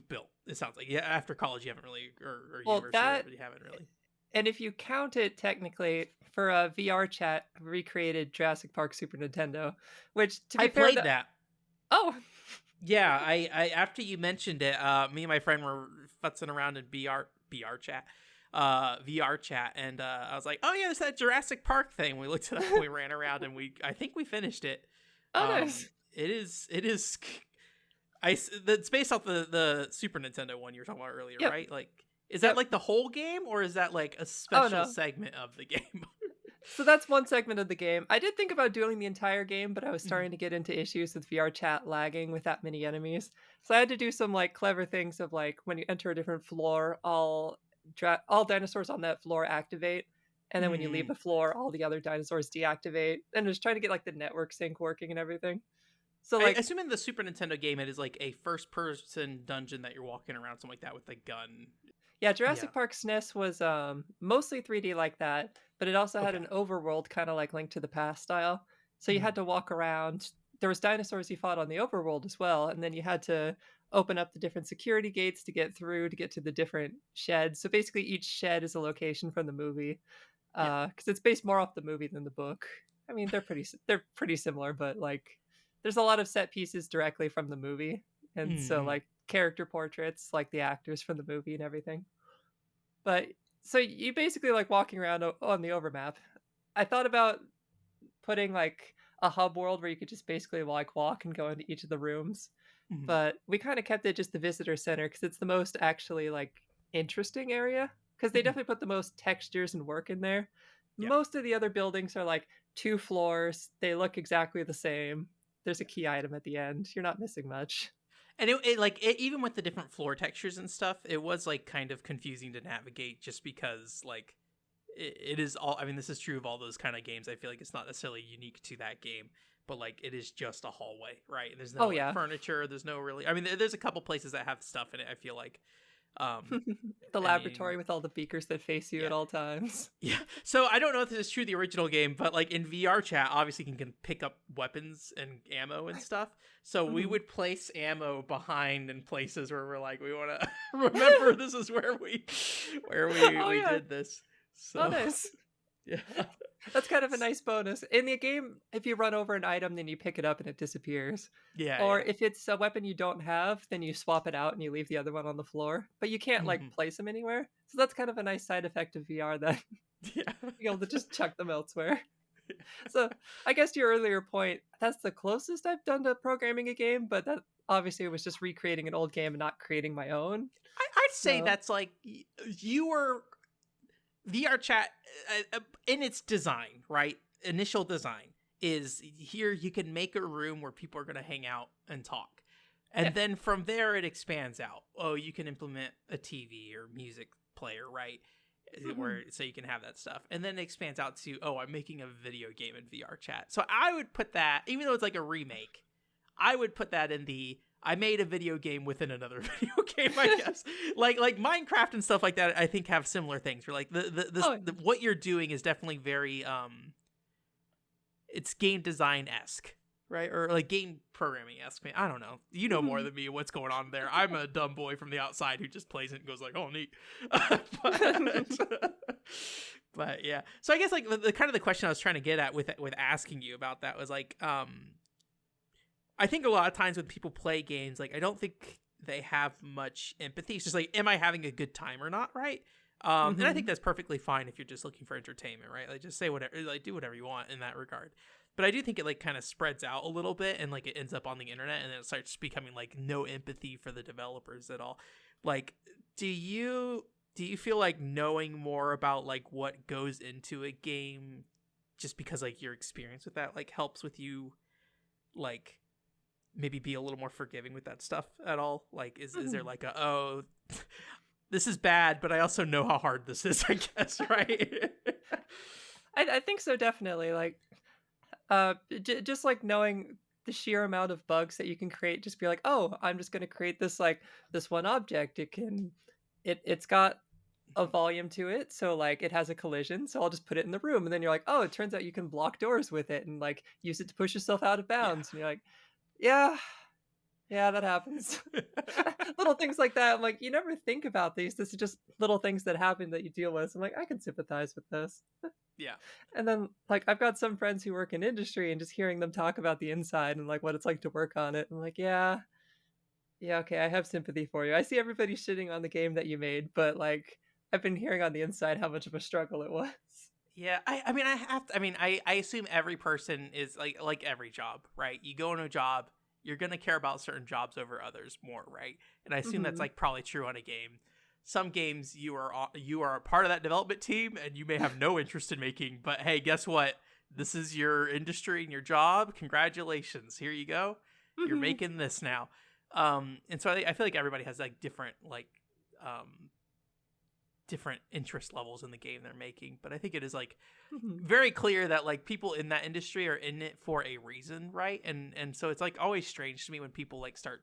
built. It sounds like after college you haven't really, or university you haven't really. And if you count it technically, for a VR chat, recreated Jurassic Park Super Nintendo, which to be I fair, played that. Oh. Yeah, I after you mentioned it, me and my friend were futzing around in VR chat, and I was like, oh yeah, it's that Jurassic Park thing. We looked it up and we ran around and I think we finished it. Oh, nice. It is. It's based off the Super Nintendo one you were talking about earlier, yep. right? Like, is that like the whole game, or is that like a special segment of the game? So that's one segment of the game. I did think about doing the entire game, but I was starting to get into issues with VR chat lagging with that many enemies. So I had to do some like clever things of like when you enter a different floor, all dinosaurs on that floor activate, and then when you leave the floor, all the other dinosaurs deactivate. And just trying to get like the network sync working and everything. So like, I assume in the Super Nintendo game, it is like a first-person dungeon that you're walking around, something like that, with a gun. Yeah, Jurassic Park SNES was mostly 3D like that, but it also had an overworld kind of like Link to the Past style. So you had to walk around. There was dinosaurs you fought on the overworld as well, and then you had to open up the different security gates to get through to get to the different sheds. So basically, each shed is a location from the movie, because it's based more off the movie than the book. I mean, they're pretty similar, but like, there's a lot of set pieces directly from the movie, and so like character portraits, like the actors from the movie and everything. But so you basically like walking around on the overmap. I thought about putting like a hub world where you could just basically like walk and go into each of the rooms, but we kind of kept it just the visitor center because it's the most actually like interesting area, because they definitely put the most textures and work in there. Most of the other buildings are like 2 floors. They look exactly the same. There's a key item at the end. You're not missing much. And even with the different floor textures and stuff, it was like kind of confusing to navigate, just because like it is all. I mean, this is true of all those kind of games. I feel like it's not necessarily unique to that game, but like it is just a hallway, right? There's no furniture. There's no really. I mean, there's a couple places that have stuff in it. I feel like. The laboratory with all the beakers that face you at all times. Yeah. So I don't know if this is true of the original game, but like in VR chat, obviously you can pick up weapons and ammo and stuff. So we would place ammo behind in places where we're like, we want to remember this is where we did this. So nice. Yeah. That's kind of a nice bonus. In the game, if you run over an item, then you pick it up and it disappears. Yeah. Or if it's a weapon you don't have, then you swap it out and you leave the other one on the floor. But you can't like place them anywhere. So that's kind of a nice side effect of VR, that you're able to just chuck them elsewhere. So I guess to your earlier point, that's the closest I've done to programming a game, but that obviously was just recreating an old game and not creating my own. I'd say that's like you were... VR chat, in its design, right? Initial design is here. You can make a room where people are going to hang out and talk. And then from there, it expands out. Oh, you can implement a TV or music player, right? So you can have that stuff. And then it expands out to, oh, I'm making a video game in VR chat. So I would put that, even though it's like a remake, I would put that in the... I made a video game within another video game, I guess. like Minecraft and stuff like that, I think have similar things. Where like the what you're doing is definitely very it's game design-esque, right? Or like game programming-esque. I don't know. You know more than me what's going on there. I'm a dumb boy from the outside who just plays it and goes like, "Oh, neat." But yeah. So I guess like the kind of the question I was trying to get at with asking you about that was like I think a lot of times when people play games, like I don't think they have much empathy. It's just like, am I having a good time or not, right? And I think that's perfectly fine if you're just looking for entertainment, right? Like just say whatever, like do whatever you want in that regard. but I do think it like kind of spreads out a little bit, and like it ends up on the internet, and then it starts becoming like no empathy for the developers at all. Like, do you feel like knowing more about like what goes into a game, just because like your experience with that like helps with you, like maybe be a little more forgiving with that stuff at all? Like, is there like a, oh, this is bad, but I also know how hard this is, I guess, right? I think so, definitely. Like, just like knowing the sheer amount of bugs that you can create, just be like, oh, I'm just going to create this, like, this one object. It's got a volume to it, so like it has a collision, so I'll just put it in the room, and then you're like, oh, it turns out you can block doors with it and like use it to push yourself out of Yeah. bounds, and you're like, yeah, yeah, that happens. Little things like that. I'm like, you never think about these. This is just little things that happen that you deal with. I'm like, I can sympathize with this. Yeah. And then like I've got some friends who work in industry, and just hearing them talk about the inside and like what it's like to work on it, I'm like, yeah, yeah, okay, I have sympathy for you. I see everybody shitting on the game that you made, but like I've been hearing on the inside how much of a struggle it was. Yeah, I mean, I have to, I mean, I assume every person is like every job, right? You go into a job, you're gonna care about certain jobs over others more, right? And I assume that's Hmm. like probably true on a game. Some games you are a part of that development team, and you may have no interest in making, but hey, guess what? This is your industry and your job. Congratulations, here you go. You're Hmm. making this now. And so I feel like everybody has like um different interest levels in the game they're making, but I think it is like Hmm. very clear that like people in that industry are in it for a reason, right? And so it's like always strange to me when people like start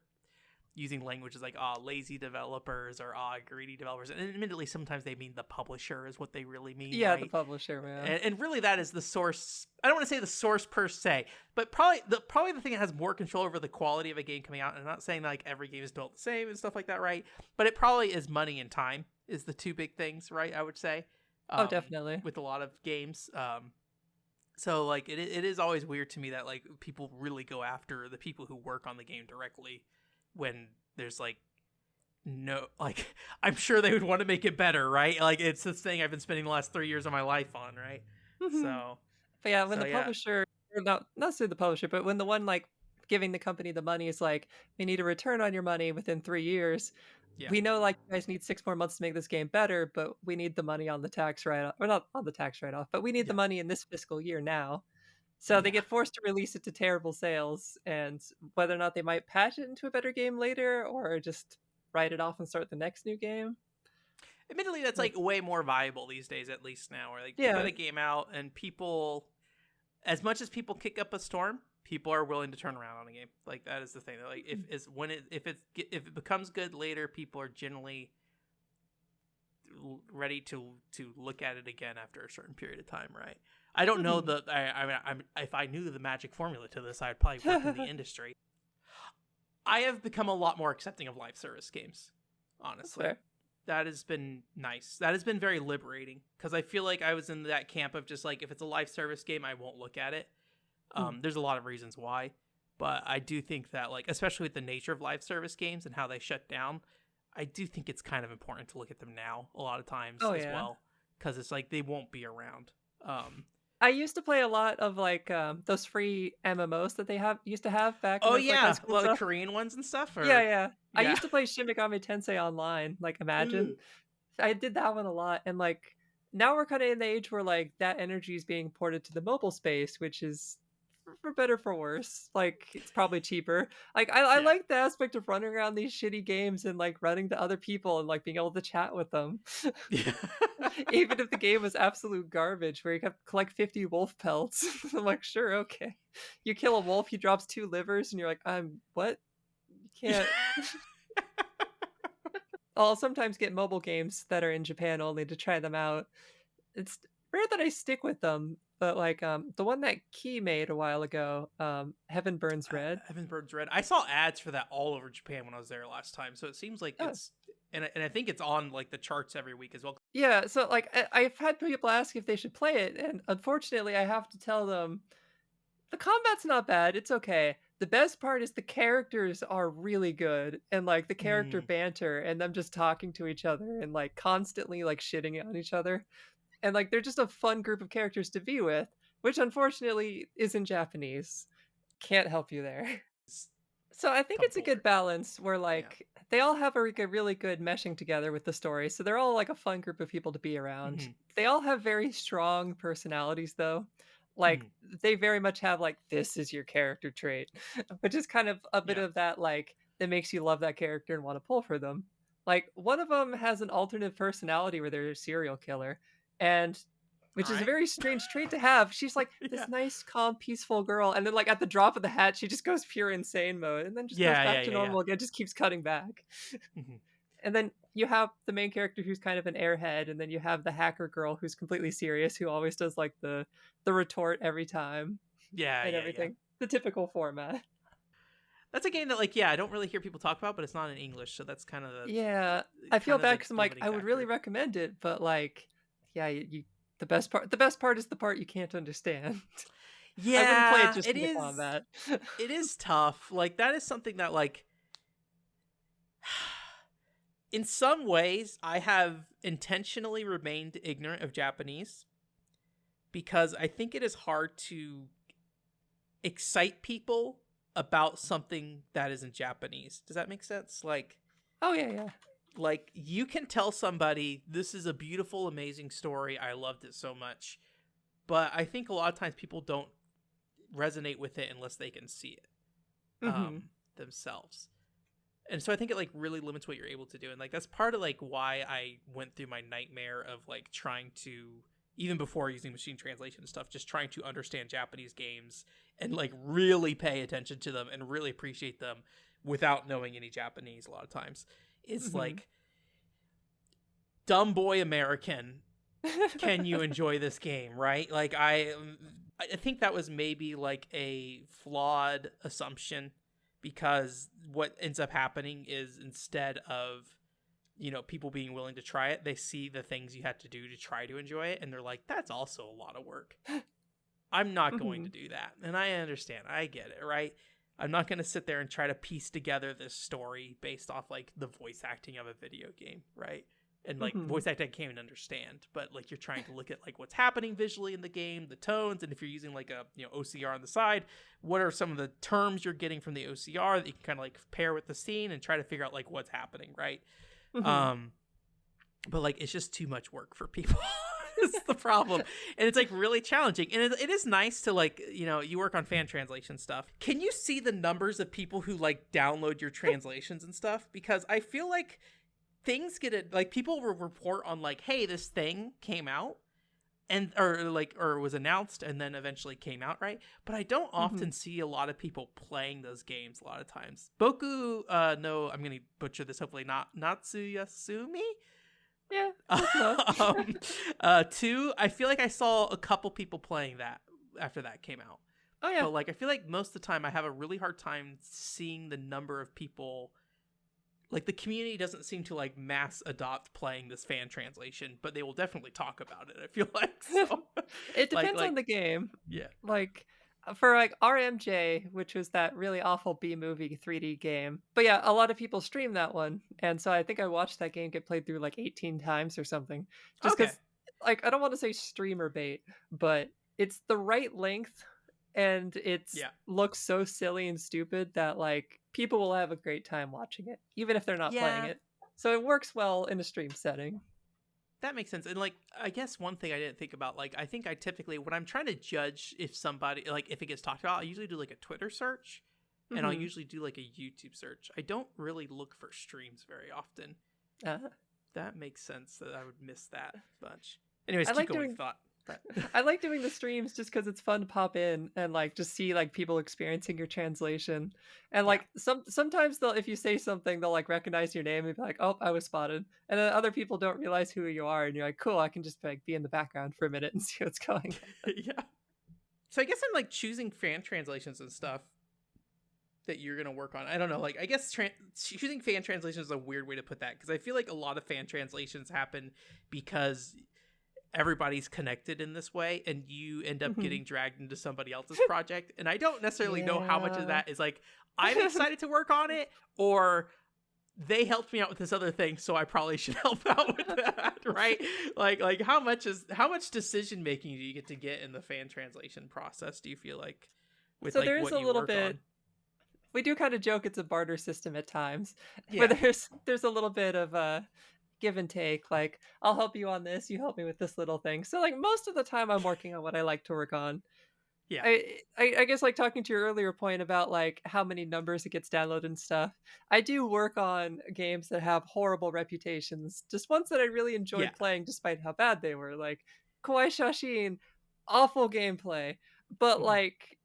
using languages like lazy developers or greedy developers, and admittedly sometimes they mean the publisher is what they really mean, Yeah, the right? publisher, man. And really that is the source. I don't want to say the source per se, but probably the thing that has more control over the quality of a game coming out. And I'm not saying like every game is built the same and stuff like that, right? But it probably is money and time is the two big things, right? I would say, Oh, definitely. with a lot of games. So like it is always weird to me that like people really go after the people who work on the game directly when there's like no, like, I'm sure they would want to make it better, right? Like it's this thing I've been spending the last 3 years of my life on, right? Hmm. So But yeah, when so the yeah. publisher, or not say the publisher, but when the one like giving the company the money is like, we need a return on your money within 3 years. Yeah. We know like you guys need 6 more months to make this game better, but we need the money on the tax write off, or not on the tax write off, but we need the Yeah. money in this fiscal year now. So they Yeah. get forced to release it to terrible sales, and whether or not they might patch it into a better game later or just write it off and start the next new game. Admittedly, that's Like, like way more viable these days, at least now, where like you put yeah. a game out and people, as much as people kick up a storm, people are willing to turn around on a game. Like that is the thing. Like if it becomes good later, people are generally ready to look at it again after a certain period of time, right? I don't know Mhm. the. I mean, if I knew the magic formula to this, I'd probably work in the industry. I have become a lot more accepting of live service games, That's honestly. fair. That has been nice. That has been very liberating because I feel like I was in that camp of just like if it's a live service game, I won't look at it. Mm. There's a lot of reasons why, but I do think that like especially with the nature of live service games and how they shut down, I do think it's kind of important to look at them now a lot of times Oh as yeah. well because it's like they won't be around. Um, I used to play a lot of like those free MMOs that they have used to have back in oh like high yeah, school and well the stuff. Korean ones and stuff, Yeah, or yeah. I yeah. used to play Shin Megami Tensei Online, like Imagine. Ooh. I did that one a lot, and like now we're kind of in the age where like that energy is being ported to the mobile space, which is for better for worse. Like it's probably cheaper. Like I Yeah. like the aspect of running around these shitty games and like running to other people and like being able to chat with them. Yeah. Even if the game was absolute garbage, where you have to collect 50 wolf pelts. I'm like, sure, okay. You kill a wolf, he drops 2 livers, and you're like, what? You can't. I'll sometimes get mobile games that are in Japan only to try them out. It's rare that I stick with them, but like the one that Key made a while ago, Heaven Burns Red. Heaven Burns Red. I saw ads for that all over Japan when I was there last time, so it seems like Oh, it's and I think it's on like the charts every week as well. yeah, so like I've had people ask if they should play it, and unfortunately I have to tell them the combat's not bad. It's okay. The best part is the characters are really good, and like the character Mm. banter and them just talking to each other and like constantly like shitting on each other. And like they're just a fun group of characters to be with. which unfortunately is in Japanese. Can't help you there. So I think Come it's a good forward. balance where Yeah. like they all have a really good meshing together with the story. So they're all like a fun group of people to be around. Hmm. They all have very strong personalities though. Like Hmm. they very much have like this is your character trait, which is kind of a bit Yeah. of that like that makes you love that character and want to pull for them. Like one of them has an alternate personality where they're a serial killer and All which is a right. very strange trait to have. She's like Yeah. this nice, calm, peaceful girl, and then like at the drop of the hat, she just goes pure insane mode, and then just goes Yeah. Yeah. back to Yeah. Yeah. normal again. Just keeps cutting back. Hmm. And then you have the main character who's kind of an airhead, and then you have the hacker girl who's completely serious, who always does like the retort every time Yeah. and Yeah. Yeah. everything. The typical format. That's a game that, like, yeah, I don't really hear people talk about, but it's not in English, so that's Yeah, I feel bad the because I'm like limiting I would really factor. recommend it, but like, yeah, you the best part is the part you can't understand. I wouldn't play it Yeah, just for the combat. it is tough. Like, that is something that, like, in some ways, I have intentionally remained ignorant of Japanese because I think it is hard to excite people about something that is in Japanese. Does that make sense? Oh yeah, yeah. Like you can tell somebody this is a beautiful, amazing story. I loved it so much. But I think a lot of times people don't resonate with it unless they can see it Hmm. themselves. And so I think it like really limits what you're able to do. And like that's part of like why I went through my nightmare of like trying to, even before using machine translation and stuff, just trying to understand Japanese games and like really pay attention to them and really appreciate them without knowing any Japanese a lot of times. Is Hmm. like, dumb boy American, can you enjoy this game, right? Like I think that was maybe like a flawed assumption because what ends up happening is instead of people being willing to try it, they see the things you had to do to try to enjoy it and they're like, that's also a lot of work. I'm not going Hmm. to do that. And I understand. I get it, right? I'm not going to sit there and try to piece together this story based off like the voice acting of a video game, right? And like Hmm. voice acting I can't even understand, but like you're trying to look at like what's happening visually in the game, the tones, and if you're using like a OCR on the side, what are some of the terms you're getting from the OCR that you can kind of like pair with the scene and try to figure out like what's happening, right? Hmm. Um, but like it's just too much work for people. Is the problem, and it's like really challenging, and it is nice to like you work on fan translation stuff. Can you see the numbers of people who like download your translations and stuff? Because I feel like things get it, like people will report on like, hey, this thing came out and or was announced and then eventually came out, right? But I don't Hmm. often see a lot of people playing those games a lot of times. Boku no, I'm gonna butcher this, hopefully not, Natsuyasumi. Yeah, close enough. um, two, I feel like I saw a couple people playing that after that came out. Oh yeah. But like I feel like most of the time I have a really hard time seeing the number of people, like the community doesn't seem to like mass adopt playing this fan translation, but they will definitely talk about it, I feel like. So It like depends on the game. yeah. Like for like RMJ, which was that really awful B movie 3D game. But yeah, a lot of people stream that one, and so I think I watched that game get played through like 18 times or something. Just Okay. because, like, I don't want to say streamer bait, but it's the right length, and it's Yeah. looks so silly and stupid that like people will have a great time watching it, even if they're not playing Yeah. it. So it works well in a stream setting. That makes sense. And like I guess one thing I didn't think about, like I think I typically when I'm trying to judge if somebody like if it gets talked about, I usually do like a Twitter search and I'll Hmm. usually do like a YouTube search. I don't really look for streams very often. Uh, That makes sense that I would miss that bunch. Anyways, I keep like going with doing thought. But I like doing the streams just because it's fun to pop in and like just see like people experiencing your translation. And yeah. like sometimes they'll if you say something they'll like recognize your name and be like, "Oh, I was spotted." And then other people don't realize who you are and you're like, "Cool, I can just like be in the background for a minute and see what's going on." Yeah. So I guess I'm like choosing fan translations and stuff that you're gonna work on. I don't know. Like I guess choosing fan translations is a weird way to put that because I feel like a lot of fan translations happen because everybody's connected in this way and you end up Mhm. getting dragged into somebody else's project, and I don't necessarily know how much of Yeah. that is like I'm excited to work on it or they helped me out with this other thing, so I probably should help out with that, right? Like how much decision making do you get in the fan translation process, do you feel like, with So like there is what a you little work bit. on? We do kind of joke it's a barter system at times, but Yeah. there's a little bit of give and take. Like, I'll help you on this, you help me with this little thing. So like most of the time I'm working on what I like to work on. Yeah. I guess, like, talking to your earlier point about like how many numbers it gets downloaded and stuff, I do work on games that have horrible reputations, just ones that I really Yeah. enjoyed playing despite how bad they were, like Kawaii Shashin, awful gameplay, but Mhm. like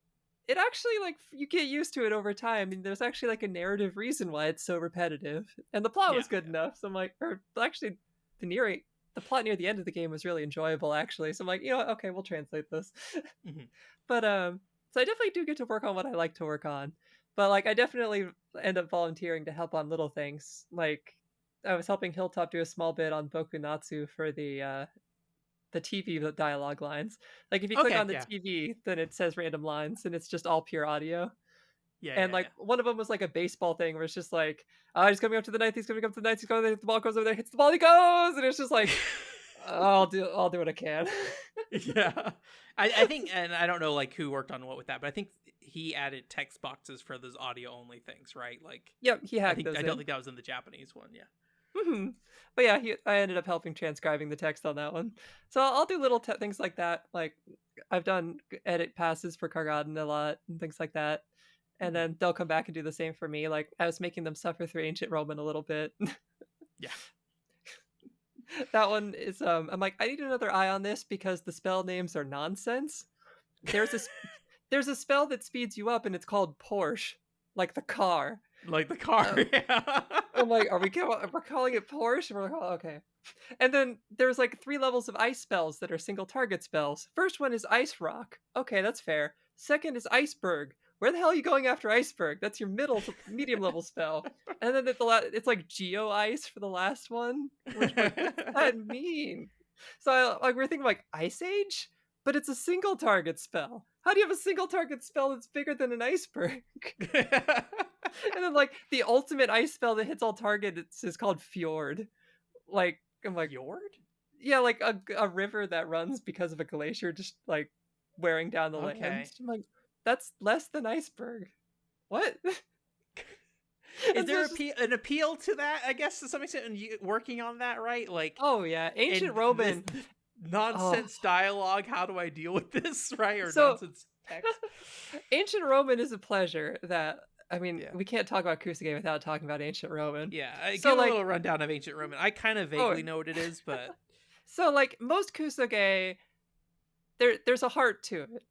it actually, like, you get used to it over time, and there's actually like a narrative reason why it's so repetitive, and the plot Yeah. was good enough. So I'm like, or actually, the near the plot near the end of the game was really enjoyable actually. So I'm like, you know what? Okay, we'll translate this. Mhm. But so I definitely do get to work on what I like to work on, but like I definitely end up volunteering to help on little things. Like I was helping Hilltop do a small bit on Boku Natsu for the TV dialogue lines. Like if you click Okay. on the Yeah. TV, then it says random lines, and it's just all pure audio. Yeah. And Yeah. like Yeah. one of them was like a baseball thing where it's just like, he's coming up to the ninth, he's coming up to the ninth, he's going to the ball goes over there, hits the ball, he goes, and it's just like, I'll do what I can. Yeah. I think, and I don't know like who worked on what with that, but I think he added text boxes for those audio only things, right? Like Yep, he hacked I those don't in. think that was in the Japanese one. Yeah. But yeah, I ended up helping transcribing the text on that one. So I'll do little things like that. Like I've done edit passes for Kargaden a lot and things like that. And Mhm. then they'll come back and do the same for me. Like I was making them suffer through Ancient Roman a little bit. Yeah. That one is I'm like, I need another eye on this because the spell names are nonsense. There's a there's a spell that speeds you up and it's called Porsche, like the car. Like the car. Uh, Yeah. I'm like, we're calling it Porsche? We're like, oh, okay. And then there's like 3 levels of ice spells that are single target spells. First one is Ice Rock. Okay, that's fair. Second is Iceberg. Where the hell are you going after Iceberg? That's your medium level spell. And then it's like Geo Ice for the last one, which I'm like, what does that mean? So like we're thinking like Ice Age, but it's a single target spell. How do you have a single target spell that's bigger than an iceberg? And then like the ultimate ice spell that hits all targets is called Fjord. Like I'm like, Fjord? yeah, like a river that runs because of a glacier just like wearing down the land. Okay. I'm like, that's less than iceberg. What? Is And so there it's just, an appeal to that, I guess, to some extent, and you working on that, right? Like, oh yeah, ancient in this Roman. Oh, nonsense dialogue, how do I deal with this, right? Or so nonsense text? ancient Roman is a pleasure that I mean, Yeah. we can't talk about Kusuge without talking about ancient Roman. Yeah, So give a like, little rundown of ancient Roman. I kind of oh, vaguely know what it is, but so like most Kusuge, there's a heart to it.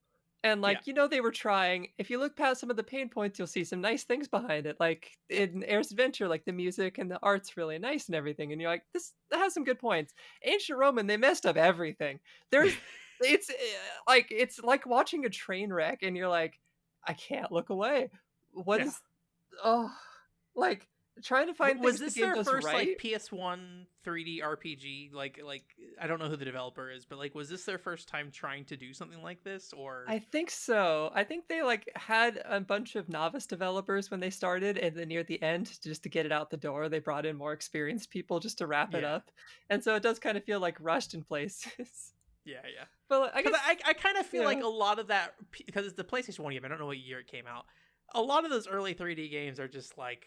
And yeah, like, you know, they were trying. If you look past some of the pain points, you'll see some nice things behind it. Like in Air's Adventure, like the music and the art's really nice and everything. And you're like, this has some good points. Ancient Roman, they messed up everything. There's it's like watching a train wreck and you're like, I can't look away. What yeah. is oh like trying to find Was things the this game their does first right? like PS1 3D RPG? Like I don't know who the developer is, but like was this their first time trying to do something like this, or I think so. I think they like had a bunch of novice developers when they started, and then near the end, just to get it out the door, they brought in more experienced people just to wrap it yeah, up. And so it does kind of feel like rushed in places. yeah, yeah. But like, I Because guess I kind of you feel like know, a lot of that, because it's the PlayStation 1 game. I don't know what year it came out. A lot of those early 3D games are just like,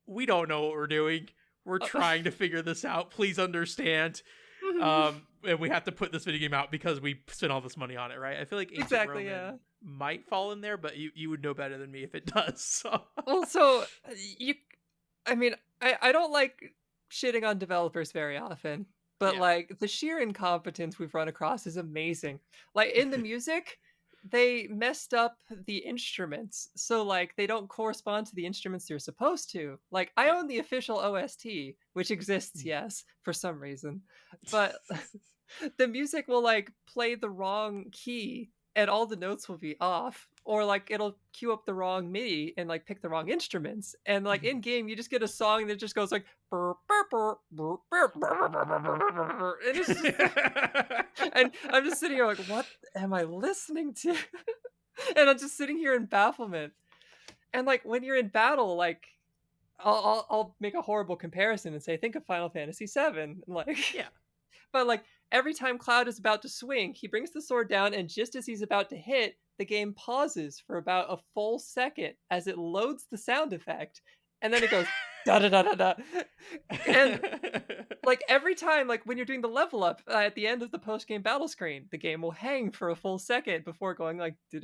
we don't know what we're doing. We're uh, trying to figure this out. Please understand. And we have to put this video game out because we spent all this money on it, right? I feel like Ancient exactly, Roman yeah. might fall in there, but you would know better than me if it does. So Well, so you, I mean, I don't like shitting on developers very often, but yeah, like the sheer incompetence we've run across is amazing. Like in the music, they messed up the instruments, so like they don't correspond to the instruments they're supposed to. Like I yeah. own the official OST, which exists, yes, for some reason, but the music will like play the wrong key and all the notes will be off, or like it'll queue up the wrong MIDI and like pick the wrong instruments, and like in game you just get a song that just goes like burr, burr, burr, burr, burr, burr, burr, burr, burr, burr, and it's just and I'm just sitting here like, what am I listening to? And I'm just sitting here in bafflement. And like when you're in battle, like I'll make a horrible comparison and say, think of Final Fantasy VII. Like, Yeah. but like every time Cloud is about to swing, he brings the sword down, and just as he's about to hit, the game pauses for about a full second as it loads the sound effect, and then it goes da da da da da. And like every time, like when you're doing the level up at the end of the post game battle screen, the game will hang for a full second before going like ding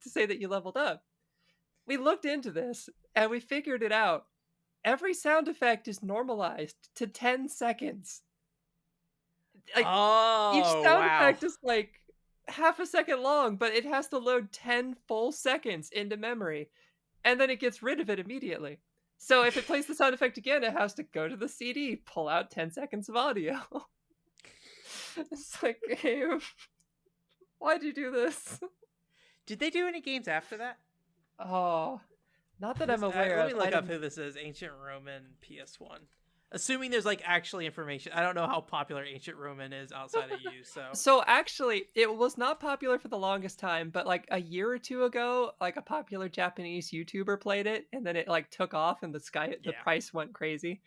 to say that you leveled up. We looked into this and we figured it out. Every sound effect is normalized to 10 seconds. Like each Oh, sound wow. effect is like half a second long, but it has to load 10 full seconds into memory, and then it gets rid of it immediately. So if it plays the sound effect again, it has to go to the CD, pull out 10 seconds of audio. It's like, game, why'd you do this? Did they do any games after that? Oh, not that I'm aware Let of. me look up who this is. Ancient Roman PS1. Assuming there's like actually information. I don't know how popular Ancient Roman is outside of you, so. So actually, it was not popular for the longest time, but like a year or two ago, like a popular Japanese YouTuber played it, and then it like took off, and the price went crazy.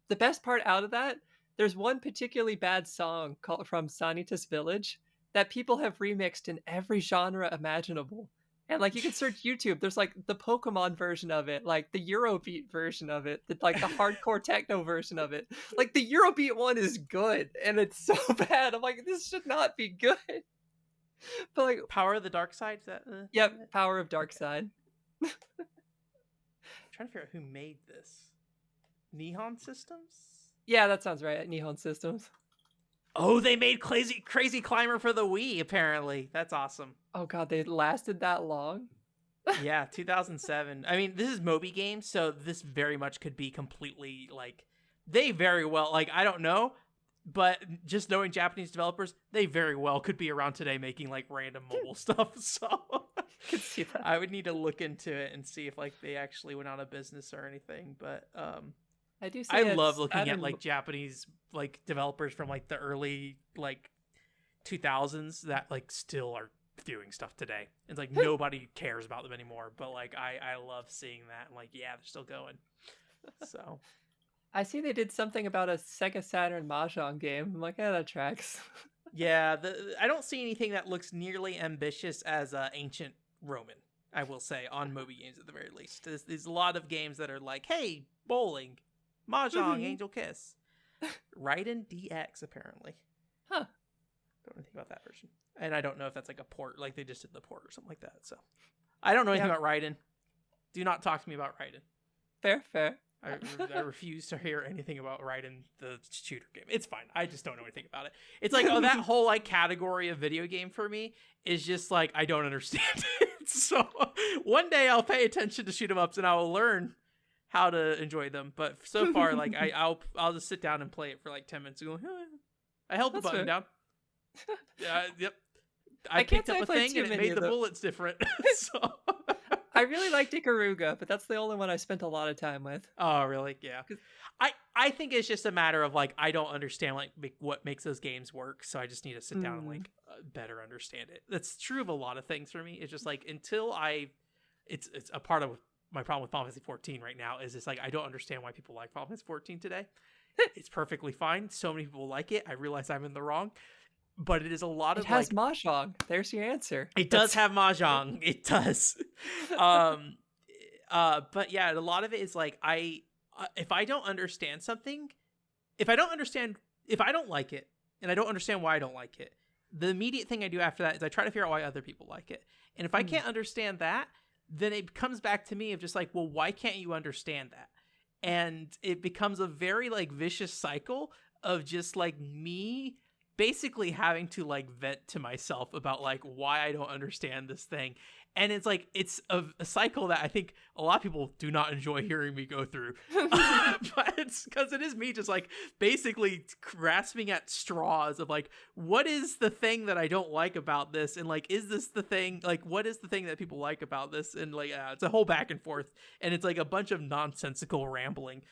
The best part out of that, there's one particularly bad song called from Sanitas Village that people have remixed in every genre imaginable. And like you can search YouTube, there's like the Pokemon version of it, like the Eurobeat version of it, like the hardcore techno version of it. Like the Eurobeat one is good, and it's so bad. I'm like, this should not be good. But like, Power of the Dark Side. Is that? Yep, Power of Dark Side. I'm trying to figure out who made this. Nihon Systems. Yeah, that sounds right. Nihon Systems. Oh, they made Crazy Climber for the Wii. Apparently, that's awesome. Oh god, they lasted that long? Yeah, 2007. I mean, this is Moby Games, so this very much could be completely like they very well like I don't know, but just knowing Japanese developers, they very well could be around today making like random mobile stuff. So Could see that. I would need to look into it and see if like they actually went out of business or anything. But I do. I love looking at like Japanese like developers from like the early like 2000s that like still are doing stuff today. It's like nobody cares about them anymore, but like I love seeing that and like yeah, they're still going. So I see they did something about a Sega Saturn Mahjong game. I'm like, yeah, that tracks. yeah, I don't see anything that looks nearly ambitious as Ancient Roman, I will say, on Moby Games at the very least. There's a lot of games that are like, hey, bowling, Mahjong, Angel Kiss. Raiden DX, apparently. Huh. Don't know anything about that version. And I don't know if that's like a port, like they just did the port or something like that. So I don't know anything about Raiden. Do not talk to me about Raiden. Fair. I refuse to hear anything about Raiden, the shooter game. It's fine. I just don't know anything about it. It's like, that whole like category of video game for me is just like, I don't understand it. So one day I'll pay attention to shoot 'em ups and I will learn how to enjoy them. But so far, like I'll just sit down and play it for like 10 minutes and go, I held the button down. Yep. I picked up a thing and it made the bullets different. So I really liked Ikaruga, but that's the only one I spent a lot of time with. Oh, really? Yeah. I think it's just a matter of like I don't understand like what makes those games work, so I just need to sit down and like better understand it. That's true of a lot of things for me. It's just like until it's a part of my problem with Final Fantasy 14 right now is it's like I don't understand why people like Final Fantasy 14 today. It's perfectly fine. So many people like it. I realize I'm in the wrong. But it is a lot of it has like, Mahjong. There's your answer. It does have Mahjong. It does. But yeah, a lot of it is like if I don't understand something, if I don't like it, and I don't understand why I don't like it, the immediate thing I do after that is I try to figure out why other people like it. And if I can't understand that, then it comes back to me of just like, well, why can't you understand that? And it becomes a very like vicious cycle of just like me basically having to like vent to myself about like why I don't understand this thing. And it's like it's a cycle that I think a lot of people do not enjoy hearing me go through. But it's because it is me just like basically grasping at straws of like, what is the thing that I don't like about this? And like, is this the thing? Like, what is the thing that people like about this? And like, it's a whole back and forth. And it's like a bunch of nonsensical rambling.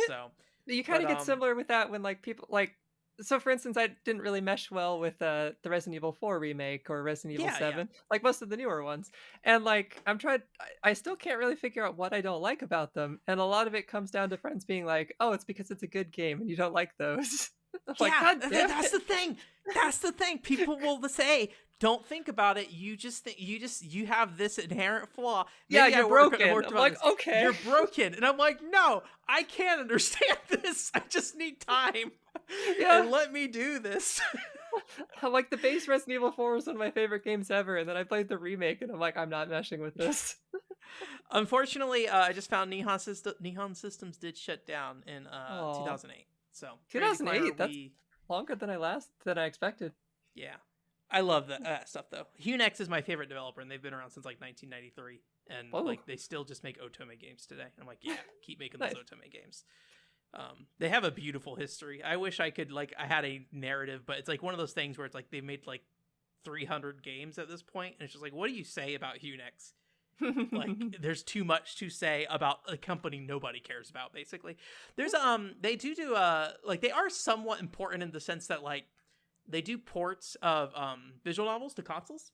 So you kind of get similar with that when like people like So for instance, I didn't really mesh well with the Resident Evil 4 remake or Resident Evil Yeah, yeah. 7, like most of the newer ones. And like I still can't really figure out what I don't like about them. And a lot of it comes down to friends being like, "Oh, it's because it's a good game and you don't like those." I'm like, Yeah, "God damn that's it." the thing. That's the thing. People will say, "Don't think about it. You just think you have this inherent flaw." Yeah, Maybe you're broken. worked I'm about like, this. "Okay." You're broken, and I'm like, "No, I can't understand this. I just need time, Yeah. and let me do this." I'm like, the base Resident Evil 4 was one of my favorite games ever, and then I played the remake and I'm like, I'm not meshing with this. Unfortunately, I just found Nihon Systems did shut down in Oh, 2008. So Crazy Choir, 2008. That's longer than I expected. yeah, I love that stuff though. Hunex is my favorite developer, and they've been around since like 1993, and Whoa. like they still just make otome games today. I'm like, yeah, keep making those Nice. otome games. They have a beautiful history. I wish I could I had a narrative, but it's like one of those things where it's like they made like 300 games at this point, and it's just like, what do you say about Hunex? Like there's too much to say about a company nobody cares about. Basically, there's they do like they are somewhat important in the sense that like they do ports of visual novels to consoles.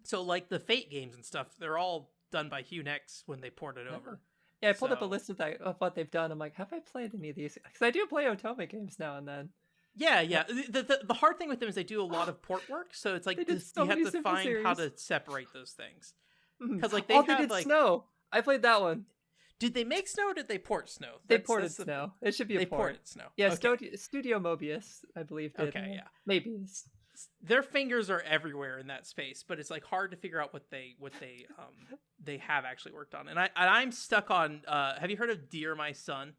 So like the Fate games and stuff, they're all done by Hunex when they port it over. Yeah, I pulled up a list of what they've done. I'm like, have I played any of these? Because I do play otome games now and then. Yeah. The hard thing with them is they do a lot of port work, so it's like They did this, so you have many to simple find how series. to separate those things. Because like They did Snow. I played that one. Did they make Snow? Or did they port Snow? They ported Snow. It should be a they port. ported Snow. Yeah, Okay. Studio Mobius, I believe, did. Okay, yeah. Maybe. Their fingers are everywhere in that space, but it's like hard to figure out what they have actually worked on. And I'm stuck on. Have you heard of Dear My Son?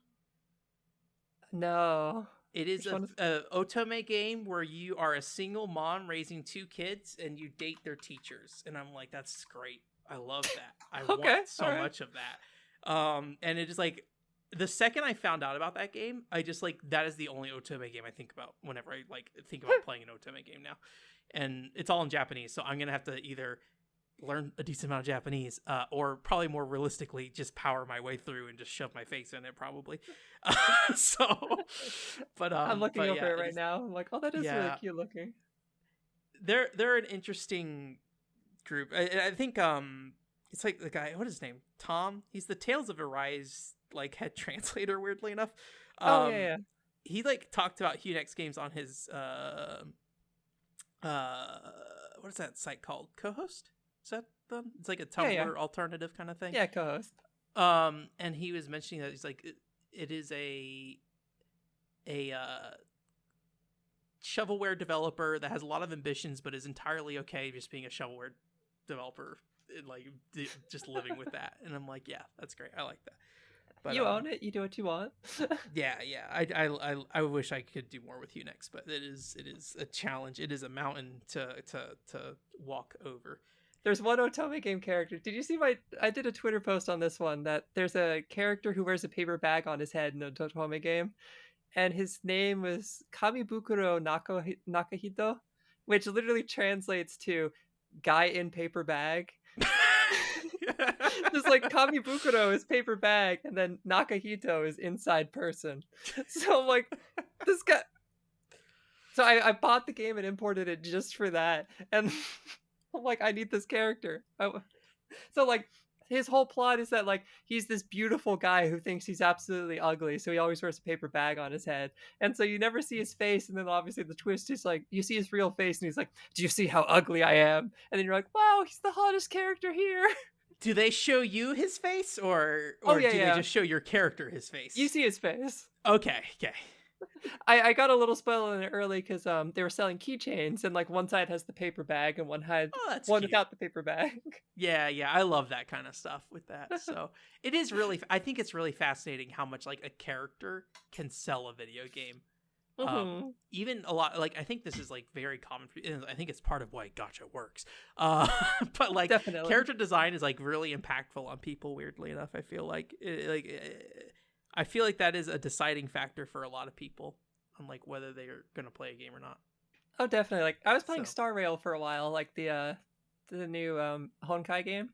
No. It is a otome game where you are a single mom raising 2 kids and you date their teachers. And I'm like, that's great. I love that. I want so much of that. And it is like the second I found out about that game, I just like that is the only otome game I think about whenever I like think about playing an otome game now. And it's all in Japanese, so I'm gonna have to either learn a decent amount of Japanese, or probably more realistically, just power my way through and just shove my face in it, probably. I'm looking over it right now. I'm like, oh, that is really cute looking. They're an interesting group. I think it's like the guy. What is his name? Tom. He's the Tales of Arise like head translator. Weirdly enough, yeah. He like talked about Hunex games on his what is that site called? Co-host? Is that them? It's like a Tumblr alternative kind of thing. Yeah, co-host. And he was mentioning that he's like it is a shovelware developer that has a lot of ambitions, but is entirely okay just being a shovelware developer and like just living with that. And I'm like, yeah, that's great. I like that. But, you own it. You do what you want. yeah. I wish I could do more with Hunex, but it is a challenge. It is a mountain to walk over. There's one otome game character. Did you see I did a Twitter post on this one that there's a character who wears a paper bag on his head in an otome game, and his name was Kamibukuro Nakahito, which literally translates to guy in paper bag. Just like Kamibukuro is paper bag, and then Nakahito is inside person. So I'm like, this guy. So I bought the game and imported it just for that, and I'm like, I need this character. So like, his whole plot is that like he's this beautiful guy who thinks he's absolutely ugly, so he always wears a paper bag on his head, and so you never see his face. And then obviously the twist is like you see his real face, and he's like, "Do you see how ugly I am?" And then you're like, "Wow, he's the hottest character here." Do they show you his face, or do they just show your character his face? You see his face. Okay. I got a little spoiler in it early because they were selling keychains, and like one side has the paper bag and one had one without the paper bag. Yeah, I love that kind of stuff with that. So it is really, I think it's really fascinating how much like a character can sell a video game. Even a lot, like I think this is like very common for, I think it's part of why gacha works. But like definitely character design is like really impactful on people. Weirdly enough, I feel like I feel like that is a deciding factor for a lot of people on like whether they're gonna play a game or not. Oh, definitely. Like I was playing Star Rail for a while, like the new Honkai game.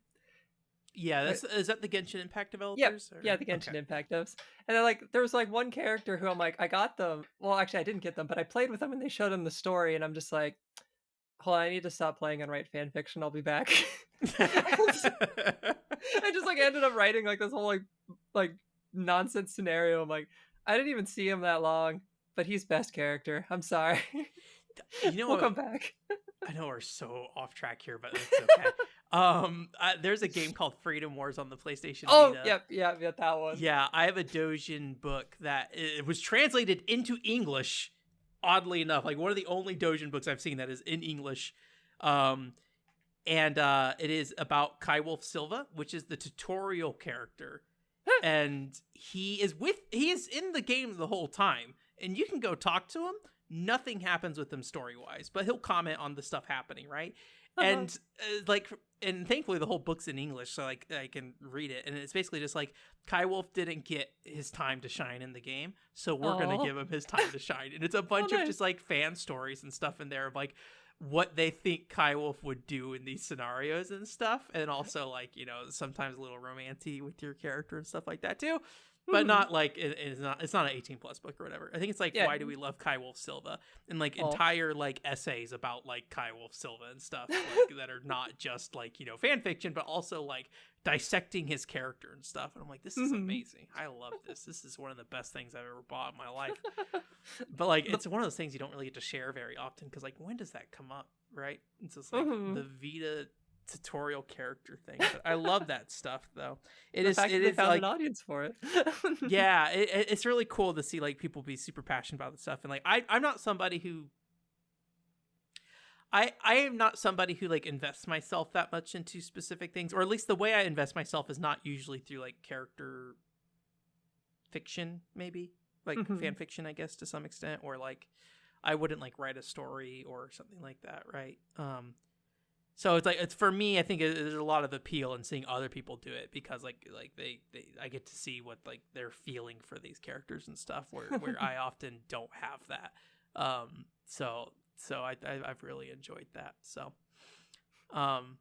Yeah, But is that the Genshin Impact yep, developers? Or? yeah, the Okay. Genshin Impact devs. And then like there was like one character who I'm like, I got them. Well, actually, I didn't get them, but I played with them and they showed them the story, and I'm just like, hold on, I need to stop playing and write fan fiction. I'll be back. I just like ended up writing like this whole like nonsense scenario. I'm like, I didn't even see him that long, but he's best character. I'm sorry. You know We'll what? come back. I know we're so off track here, but it's okay. There's a game called Freedom Wars on the PlayStation Oh, Vita. yep, that one. Yeah, I have a Dojin book that it was translated into English. Oddly enough, like one of the only Dojin books I've seen that is in English. Um, and it is about Kaiwolf Silva, which is the tutorial character, and he is in the game the whole time, and you can go talk to him. Nothing happens with him story wise, but he'll comment on the stuff happening, right? Uh-huh. And like, and thankfully the whole book's in English, so like I can read it, and it's basically just like Kaiwolf didn't get his time to shine in the game, so we're gonna Oh, give him his time to shine, and it's a oh, bunch of nice. just like fan stories and stuff in there of like what they think Kaiwolf would do in these scenarios and stuff, and also like sometimes a little romancy with your character and stuff like that too, but Hmm. not like it's not an 18 plus book or whatever. I think it's like Yeah. why do we love Kaiwolf Silva, and like Oh. entire like essays about like Kaiwolf Silva and stuff like that are not just like fan fiction, but also like dissecting his character and stuff. And I'm like, this is Mhm. amazing. I love this. This is one of the best things I've ever bought in my life. But like, The it's one of those things you don't really get to share very often because like, when does that come up, right? It's just like mhm. the Vita tutorial character thing. But I love that stuff though. It The is fact that it they is found an like audience for it. yeah, it's really cool to see like people be super passionate about this stuff. And like I'm not somebody who I am not somebody who like invests myself that much into specific things, or at least the way I invest myself is not usually through like character fiction, maybe like Mhm. fan fiction, I guess to some extent, or like I wouldn't like write a story or something like that, right? So it's like it's for me. I think there's a lot of appeal in seeing other people do it because like they I get to see what like they're feeling for these characters and stuff where I often don't have that. So I've really enjoyed that. So um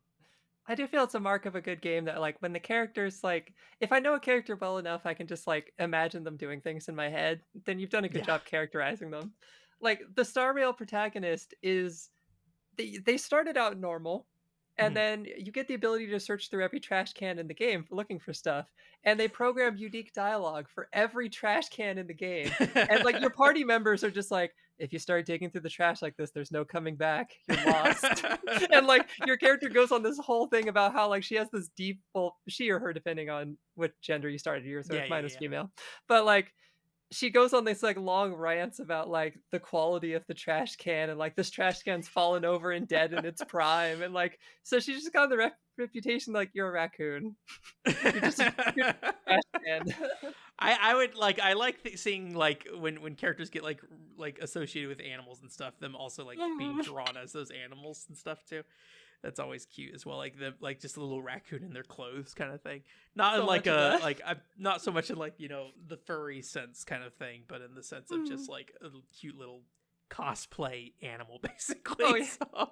I do feel it's a mark of a good game that like when the characters like if I know a character well enough I can just like imagine them doing things in my head, then you've done a good yeah. job characterizing them. Like the Star Rail protagonist is they started out normal, and Mhm. then you get the ability to search through every trash can in the game looking for stuff, and they program unique dialogue for every trash can in the game. And like your party members are just like, if you start digging through the trash like this, there's no coming back. You're lost. And like your character goes on this whole thing about how like she has this deep, well, she or her, depending on what gender you started yours Yeah, with. yeah, Mine was yeah. female, but like she goes on this like long rants about like the quality of the trash can and like this trash can's fallen over and dead in its prime, and like so she just got the reputation like you're a raccoon. You're just a you're a trash can. I would like I like seeing like when characters get like associated with animals and stuff, them also like being drawn as those animals and stuff too. That's always cute as well, like the like just a little raccoon in their clothes kind of thing. Not in So like much of a that. like I'm not so much in like the furry sense kind of thing, but in the sense of just like a cute little cosplay animal Oh basically. yeah. So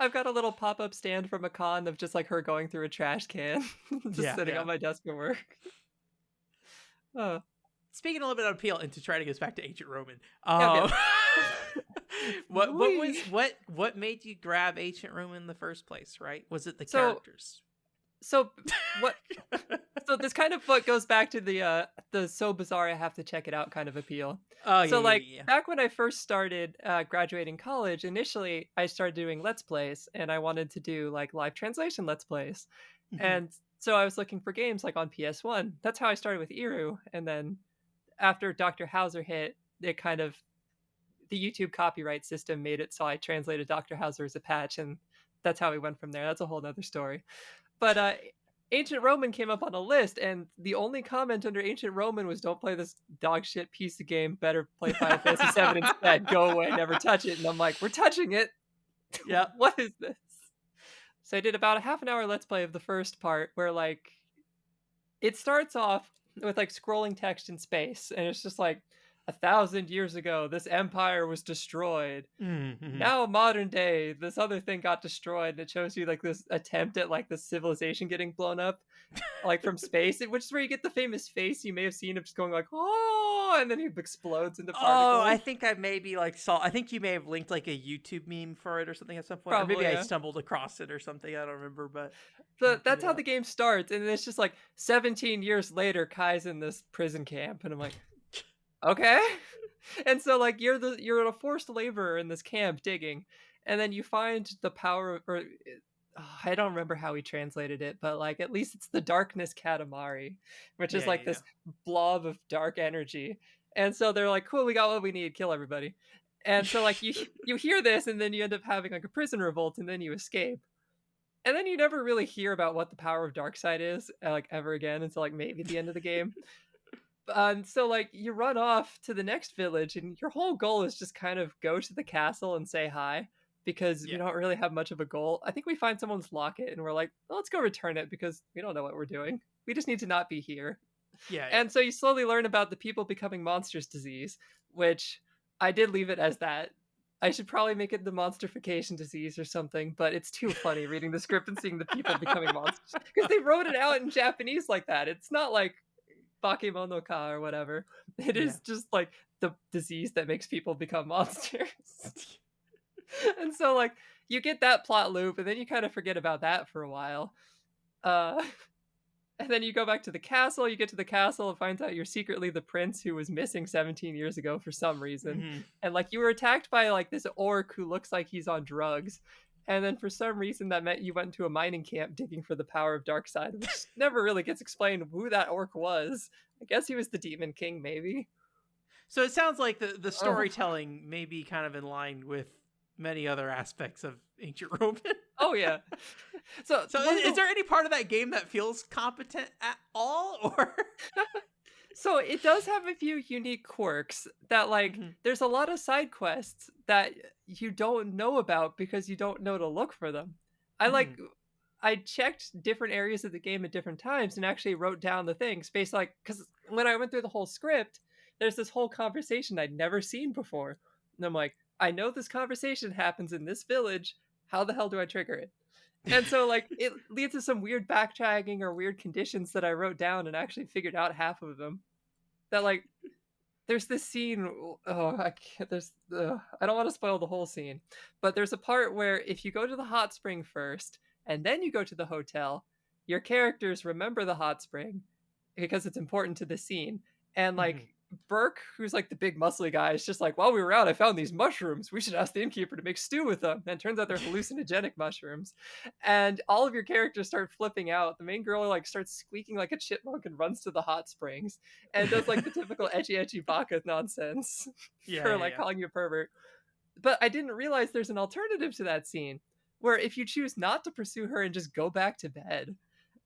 I've got a little pop-up stand from a con of just like her going through a trash can, just yeah, sitting yeah. on my desk at work. Oh, Speaking a little bit of appeal, and to try to get us back to ancient Roman, yep, yep. what Whee! was what made you grab ancient Roman in the first place? Right? Was it the So characters? so what so this kind of what goes back to the so bizarre I have to check it out kind of appeal. Oh yeah, So yeah, like yeah. back when I first started graduating college, initially I started doing let's plays and I wanted to do like live translation let's plays. Mhm. And so I was looking for games like on PS1. That's how I started with Iru, and then after Dr. Hauser hit, it kind of the YouTube copyright system made it so I translated Dr. Hauser as a patch, and that's how we went from there. That's a whole other story. But Ancient Roman came up on a list, and the only comment under Ancient Roman was, "Don't play this dog shit piece of game. Better play Final Fantasy VII instead. Go away, never touch it." And I'm like, "We're touching it. Yep. What is this?" So I did about a half an hour let's play of the first part, where like it starts off with like scrolling text in space, and it's just like 1,000 years ago, this empire was destroyed. Mm-hmm. Now, modern day, this other thing got destroyed, and it shows you like this attempt at like this civilization getting blown up, like from space, which is where you get the famous face you may have seen of just going like, oh, and then he explodes into Oh, I particles. think I maybe like saw. I think you may have linked like a YouTube meme for it or something at some point, or maybe Probably, I yeah. stumbled across it or something. I don't remember, but check That's it how the out. game starts, and it's just like 17 years later, Kai's in this prison camp, and I'm like, okay. And so like you're a forced laborer in this camp digging, and then you find the power or I don't remember how he translated it, but like at least it's the darkness katamari, which is Yeah, like yeah, this blob of dark energy. And so they're like, cool, we got what we need, kill everybody. And so like you yeah. you hear this, and then you end up having like a prison revolt, and then you escape. And then you never really hear about what the power of Darkseid is, like ever again until like maybe the end of the game. And so like you run off to the next village, and your whole goal is just kind of go to the castle and say hi because we Yeah. don't really have much of a goal. I think we find someone's locket and we're like, well, let's go return it because we don't know what we're doing. We just need to not be here. Yeah, yeah. And so you slowly learn about the people becoming monsters disease, which I did leave it as that. I should probably make it the monsterification disease or something, but it's too funny reading the script and seeing the people becoming monsters because they wrote it out in Japanese like that. It's not like Bakemonoka or whatever. It Yeah. is just like the disease that makes people become monsters. And so like you get that plot loop and then you kind of forget about that for a while. Uh and then you go back to the castle, you get to the castle and finds out you're secretly the prince who was missing 17 years ago for some reason. Hmm. And like you were attacked by like this orc who looks like he's on drugs. And then for some reason that meant you went to a mining camp digging for the power of Darkseid, which never really gets explained who that orc was. I guess he was the Demon King, maybe. So it sounds like the Oh, storytelling may be kind of in line with many other aspects of ancient Roman. oh yeah. So So one of is the there any part of that game that feels competent at all, or? So it does have a few unique quirks that like Mhm. there's a lot of side quests that you don't know about because you don't know to look for them. I like Mhm. I checked different areas of the game at different times and actually wrote down the things based like cuz when I went through the whole script, there's this whole conversation I'd never seen before. And I'm like, I know this conversation happens in this village. How the hell do I trigger it? And so like it leads to some weird backtracking or weird conditions that I wrote down and actually figured out half of them. That like there's this scene. Oh, I can't. I don't want to spoil the whole scene, but there's a part where if you go to the hot spring first and then you go to the hotel, your characters remember the hot spring because it's important to the scene. And like Mhm. Burke, who's like the big muscly guy, is just like, while we were out, I found these mushrooms. We should ask the innkeeper to make stew with them. And it turns out they're hallucinogenic mushrooms. And all of your characters start flipping out. The main girl like starts squeaking like a chipmunk and runs to the hot springs and does like the typical edgy baka nonsense Yeah, for yeah, like yeah. calling you a pervert. But I didn't realize there's an alternative to that scene where if you choose not to pursue her and just go back to bed,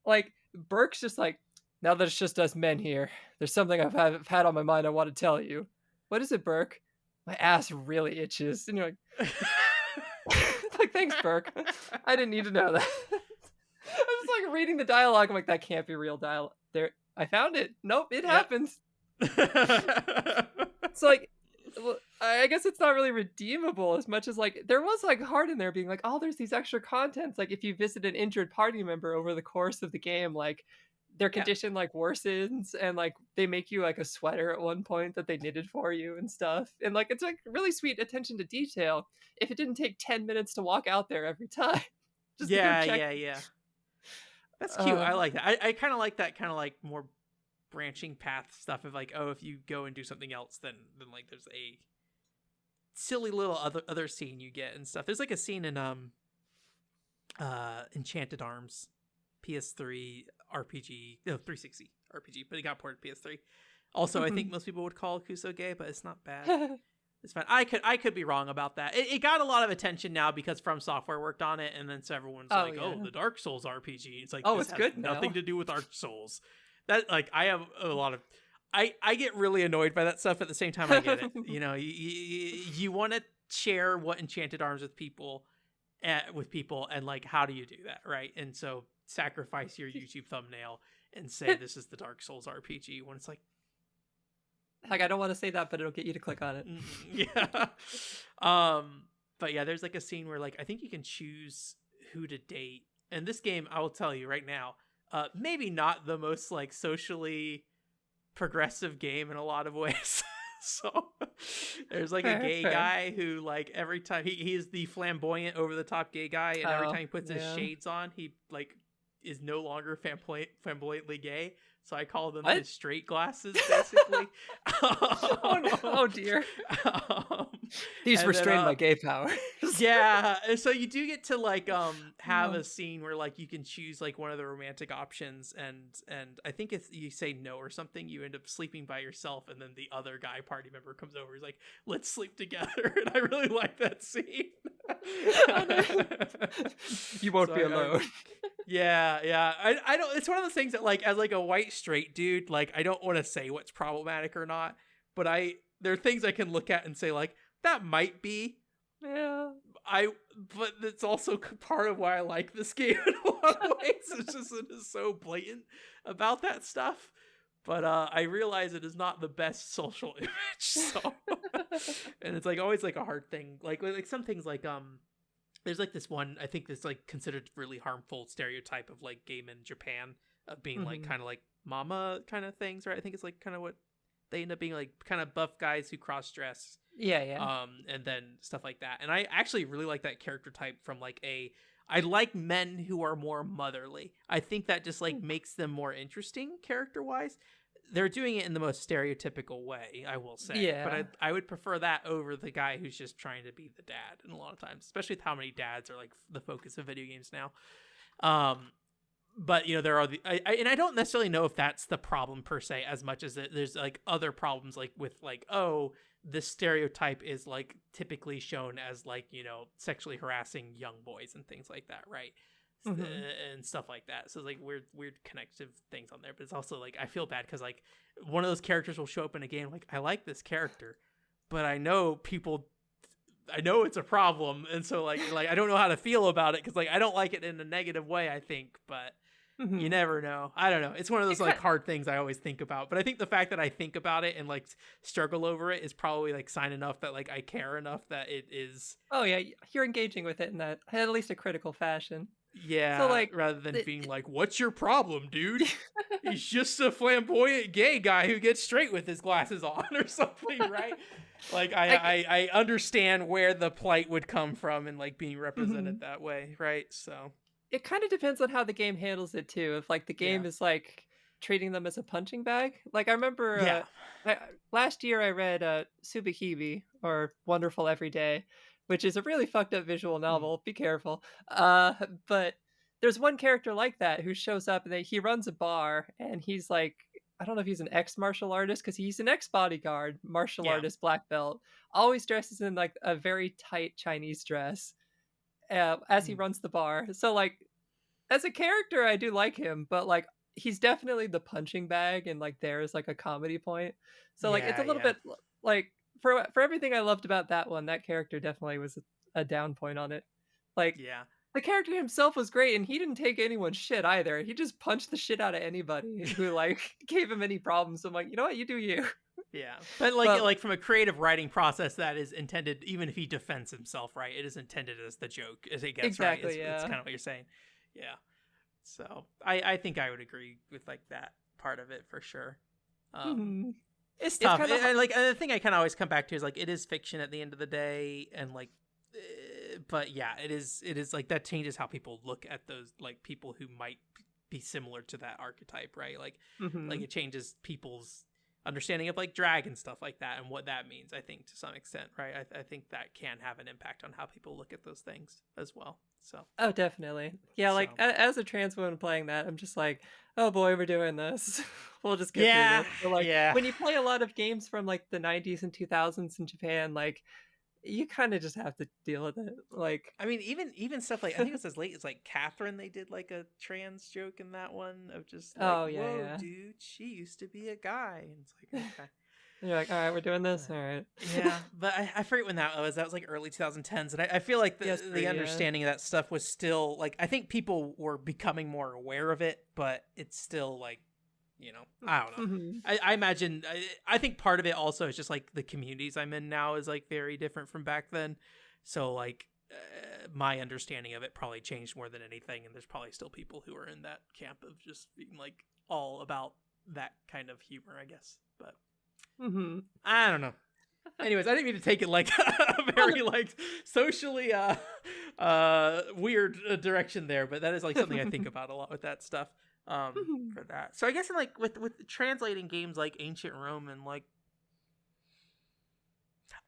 like Burke's just like, now that it's just us men here, there's something I've had on my mind I want to tell you. What is it, Burke? My ass really itches. And you're like thanks, Burke. I didn't need to know that. I was like reading the dialogue. I'm like, that can't be real dialogue. There, I found it. Nope, it Yep. happens. It's like, well, I guess it's not really redeemable as much as like there was like heart in there being like, oh, there's these extra contents. Like if you visit an injured party member over the course of the game, like their Yeah. condition like worsens and like they make you like a sweater at one point that they knitted for you and stuff. And like it's like really sweet attention to detail if it didn't take 10 minutes to walk out there every time just to go Yeah, check. yeah, yeah. That's cute. Uh, I like that. I kind of like that kind of like more branching path stuff of like, oh, if you go and do something else, then like there's a silly little other scene you get and stuff. There's like a scene in Enchanted Arms, PS3 RPG, no 360 RPG, but it got ported to PS3. Also, I think most people would call Kusoge, but it's not bad. It's fine. I could be wrong about that. It got a lot of attention now because From Software worked on it, and then so everyone's oh like, yeah. "Oh, the Dark Souls RPG." It's like Oh, this it's has good nothing now. to do with Dark Souls. That like I have a lot of. I get really annoyed by that stuff. At the same time, I get it. You know, you want to share what Enchanted Arms with people, and like, how do you do that, right? And so sacrifice your YouTube thumbnail and say this is the Dark Souls RPG when it's like, Like, I don't want to say that, but it'll get you to click on it. Yeah. But yeah, there's like a scene where like I think you can choose who to date. And this game, I will tell you right now, maybe not the most like socially progressive game in a lot of ways. So there's like a gay guy who like every time he's the flamboyant over the top gay guy, and every time he puts his shades on, he like is no longer flamboyantly gay. So I call them his straight glasses, basically. Oh, no. Oh dear. These restrain my gay powers. Yeah, and so you do get to like have a scene where like you can choose like one of the romantic options, and I think if you say no or something, you end up sleeping by yourself, and then the other guy party member comes over. He's like, "Let's sleep together," and I really like that scene. You won't be alone. Yeah. I don't. It's one of those things that like as like a white straight dude, like I don't want to say what's problematic or not, but there are things I can look at and say like that might be. Yeah. But it's also part of why I like this game in a lot of ways. It's just it is so blatant about that stuff. But I realize it is not the best social image. So, and it's like always like a hard thing. Like some things like there's like this one I think that's like considered really harmful stereotype of like gay men in Japan of being like kind of like mama kind of things, right? I think it's like kind of what they end up being, like kind of buff guys who cross dress. Yeah. And then stuff like that. And I actually really like that character type from like I like men who are more motherly. I think that just like makes them more interesting character wise. They're doing it in the most stereotypical way, I will say. Yeah. But I would prefer that over the guy who's just trying to be the dad. And a lot of times, especially with how many dads are like the focus of video games now. But you know, there are and I don't necessarily know if that's the problem per se, as much as there's like other problems, like with like, oh, this stereotype is like typically shown as like, you know, sexually harassing young boys and things like that, right? And stuff like that. So it's like weird connective things on there. But it's also like I feel bad because like one of those characters will show up in a game like I like this character, but I know it's a problem, and so like I don't know how to feel about it because like I don't like it in a negative way, I think, but you never know. I don't know. It's one of those like hard things I always think about, but I think the fact that I think about it and like struggle over it is probably like sign enough that like I care enough that it is. Oh yeah, you're engaging with it in that at least a critical fashion. Yeah, so like rather than being like, what's your problem, dude? He's just a flamboyant gay guy who gets straight with his glasses on or something, right? Like I understand where the plight would come from and like being represented that way, right? So it kind of depends on how the game handles it too. If like the game is like treating them as a punching bag. Like I remember last year I read Tsubihime, or Wonderful Everyday, which is a really fucked up visual novel. Be careful. But there's one character like that who shows up and he runs a bar, and he's like, I don't know if he's an ex-martial artist because he's an ex-bodyguard, martial artist, black belt, always dresses in like a very tight Chinese dress as he runs the bar. So like as a character, I do like him, but like he's definitely the punching bag, and like there is like a comedy point. So like it's a little bit like for everything I loved about that one, that character definitely was a down point on it. Like the character himself was great, and he didn't take anyone's shit either. He just punched the shit out of anybody who like gave him any problems. So I'm like, you know what, you do you. Yeah, but like from a creative writing process, that is intended. Even if he defends himself, right, it is intended as the joke, as it gets exactly. Right. It's kind of what you're saying. Yeah. So I think I would agree with like that part of it for sure. It's tough. And the thing I kind of always come back to is like it is fiction at the end of the day, and like, but yeah, it is like that changes how people look at those like people who might be similar to that archetype, right? Like, like it changes people's understanding of like drag and stuff like that and what that means, I think, to some extent, right? I think that can have an impact on how people look at those things as well. So definitely. Yeah, like as a trans woman playing that, I'm just like, oh boy, we're doing this. We'll just get through this. So, like when you play a lot of games from like the 90s and 2000s in Japan, like you kind of just have to deal with it. Like, I mean, even stuff like I think it was as late as like Catherine, they did like a trans joke in that one of just like, whoa, dude, she used to be a guy, and it's like, okay. And you're like, all right, we're doing this, all right. Yeah, but I forget when that was. That was like early 2010s, and I feel like the understanding of that stuff was still like I think people were becoming more aware of it, but it's still like, I don't know. Mhm. I imagine, I think part of it also is just like the communities I'm in now is like very different from back then. So like my understanding of it probably changed more than anything. And there's probably still people who are in that camp of just being like all about that kind of humor, I guess. But Mhm. I don't know. Anyways, I didn't mean to take it like a very like socially weird direction there, but that is like something I think about a lot with that stuff. Mhm. For that. So I guess in like with translating games like Ancient Rome and like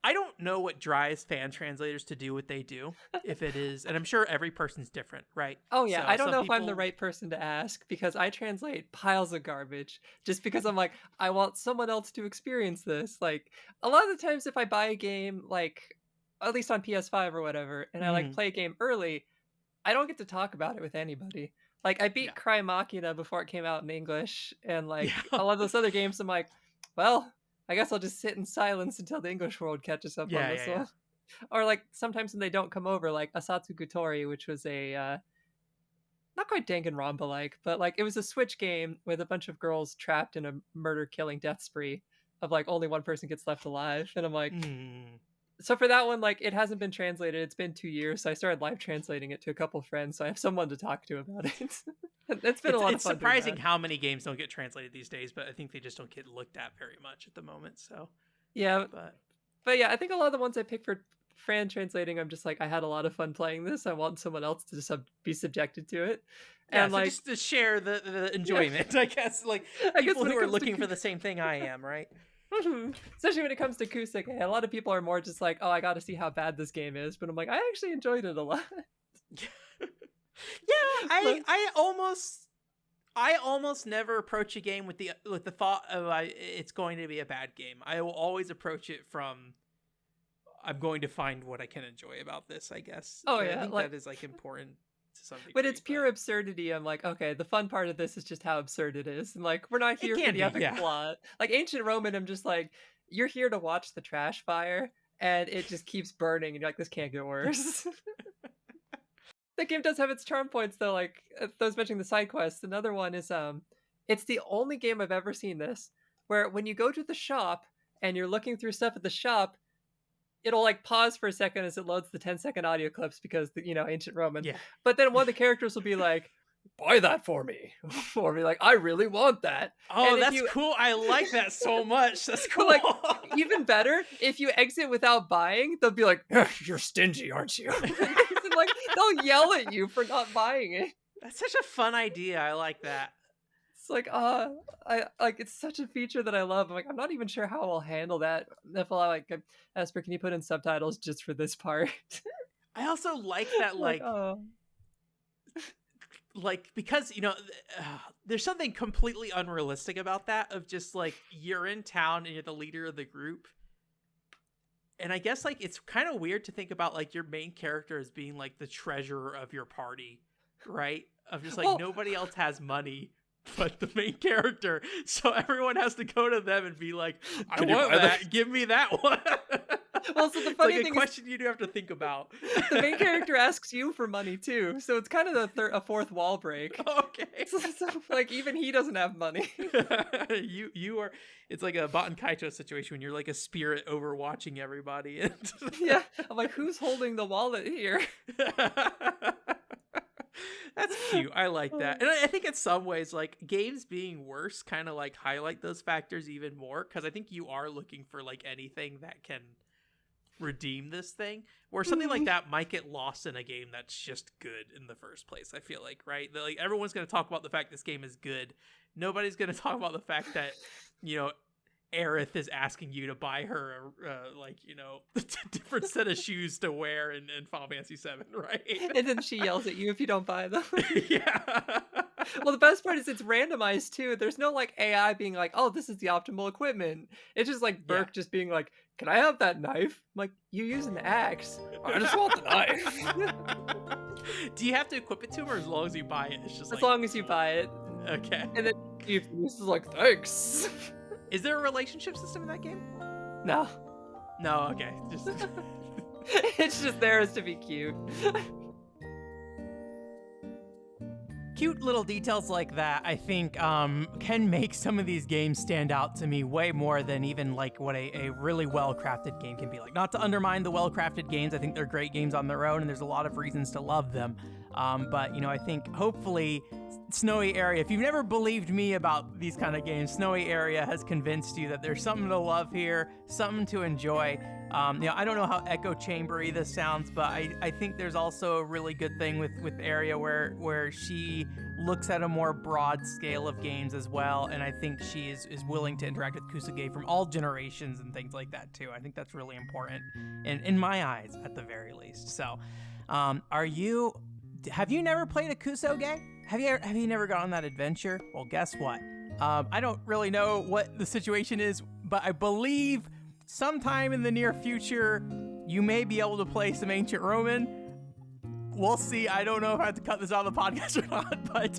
I don't know what drives fan translators to do what they do. If it is, and I'm sure every person's different, right? Oh yeah, So I don't some know if I'm the people, right person to ask because I translate piles of garbage just because I'm like, I want someone else to experience this. Like a lot of the times if I buy a game like at least on PS5 or whatever and I like Mhm. play a game early, I don't get to talk about it with anybody. Like I beat Yeah, Cry Machina before it came out in English and yeah, like a lot of those other games I'm like, well, I guess I'll just sit in silence until the English world catches up on yeah, this yeah, yeah. one. Or like sometimes when they don't come over, like Asatsu Tori, which was a not quite Danganronpa like, but like it was a Switch game with a bunch of girls trapped in a murder killing death spree of like only one person gets left alive. And I'm like, Mm. so for that one, like it hasn't been translated. It's been 2 years. So I started live translating it to a couple friends. So I have someone to talk to about it. It's been a lot of It's fun doing surprising that. how many games don't get translated these days, but I think they just don't get looked at very much at the moment. So, Yeah. but But yeah, I think a lot of the ones I pick for fan translating, I'm just like, I had a lot of fun playing this. I want someone else to be subjected to it. yeah, And so like, just to share the yeah, enjoyment, I guess, like I guess people when who it are comes to looking for the same thing I am, right? especially when it comes to Kusoge, a lot of people are more just like, "Oh, I got to see how bad this game is," but I'm like, I actually enjoyed it a lot. Yeah, Like, I almost never approach a game with the thought of it's going to be a bad game. I will always approach it from I'm going to find what I can enjoy about this, I guess. oh I yeah, think like that is like important to some when it's degree, pure but absurdity, I'm like, okay, the fun part of this is just how absurd it is, and like we're not it here for can the be, epic yeah. plot. Like Ancient Roman, I'm just like, you're here to watch the trash fire, and it just keeps burning, and you're like, this can't get worse. The game does have its charm points though, like those mentioning the side quests. Another one is it's the only game I've ever seen this where when you go to the shop and you're looking through stuff at the shop, it'll like pause for a second as it loads the 10-second audio clips because ancient Roman. Yeah. But then one of the characters will be like, buy that for me. Or be like, I really want that. Oh, And if that's you cool. I like that so much. That's but cool. like even better, if you exit without buying, they'll be like, you're stingy, aren't you? And like they'll yell at you for not buying it. That's such a fun idea. I like that. It's like, I like it's such a feature that I love. I'm like, I'm not even sure how I'll handle that. If I like, Esper, can you put in subtitles just for this part? I also like that, Like, oh, like because there's something completely unrealistic about that of just like you're in town and you're the leader of the group, and I guess like it's kind of weird to think about like your main character as being like the treasurer of your party, right? Of just like well, nobody else has money but the main character, so everyone has to go to them and be like, I can you want buy that, give me that one. well, so the It's funny like a thing question you do have to think about. is, the main character asks you for money too, so it's kind of a fourth wall break. Okay. So, like even he doesn't have money. You are, it's like a Baten Kaito situation when you're like a spirit overwatching everybody. And Yeah, I'm like, who's holding the wallet here? that's cute. I like that. And I think in some ways like games being worse kind of like highlight those factors even more, because I think you are looking for like anything that can redeem this thing, where something like that might get lost in a game that's just good in the first place. I feel like, right? Like everyone's going to talk about the fact this game is good. Nobody's going to talk about the fact that Aerith is asking you to buy her a different set of shoes to wear in Final Fantasy VII, right? And then she yells at you if you don't buy them. Yeah. Well, the best part is it's randomized too. There's no like AI being like, "Oh, this is the optimal equipment." It's just like Burke just being like, "Can I have that knife?" I'm like, "You use an axe." I just want the knife. Do you have to equip it to him, or as long as you buy it, it's just As like long as you buy it. okay? And then if this is like, "Thanks." Is there a relationship system in that game? No. No. Okay. Just It's just there as to be cute. cute little details like that, I think, can make some of these games stand out to me way more than even like what a really well-crafted game can be like. Not to undermine the well-crafted games, I think they're great games on their own, and there's a lot of reasons to love them. But, you know, I think hopefully SnowyAria, if you've never believed me about these kind of games, SnowyAria has convinced you that there's something to love here, something to enjoy. You know, I don't know how echo chambery this sounds, but I think there's also a really good thing with Aria where she looks at a more broad scale of games as well, and I think she is willing to interact with Kusoge from all generations and things like that too. I think that's really important, in my eyes, at the very least. So, have you never played a Kusoge? Have you never gone on that adventure? Well, guess what? I don't really know what the situation is, but I believe sometime in the near future, you may be able to play some Ancient Roman. We'll see. I don't know if I have to cut this out of the podcast or not, but,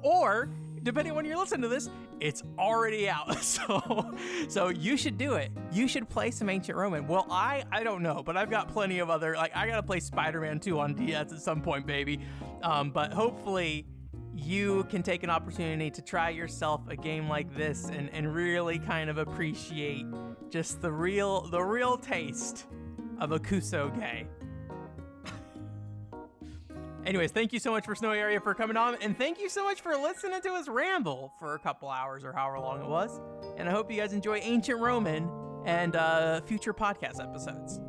or depending on when you're listening to this, it's already out. So you should do it. You should play some Ancient Roman. Well, I don't know, but I've got plenty of other, like, I gotta play Spider-Man 2 on DS at some point, baby. But hopefully you can take an opportunity to try yourself a game like this and really kind of appreciate just the real taste of a Kusoge. Anyways, thank you so much for SnowyAria for coming on, and thank you so much for listening to us ramble for a couple hours or however long it was. And I hope you guys enjoy Ancient Roman and future podcast episodes.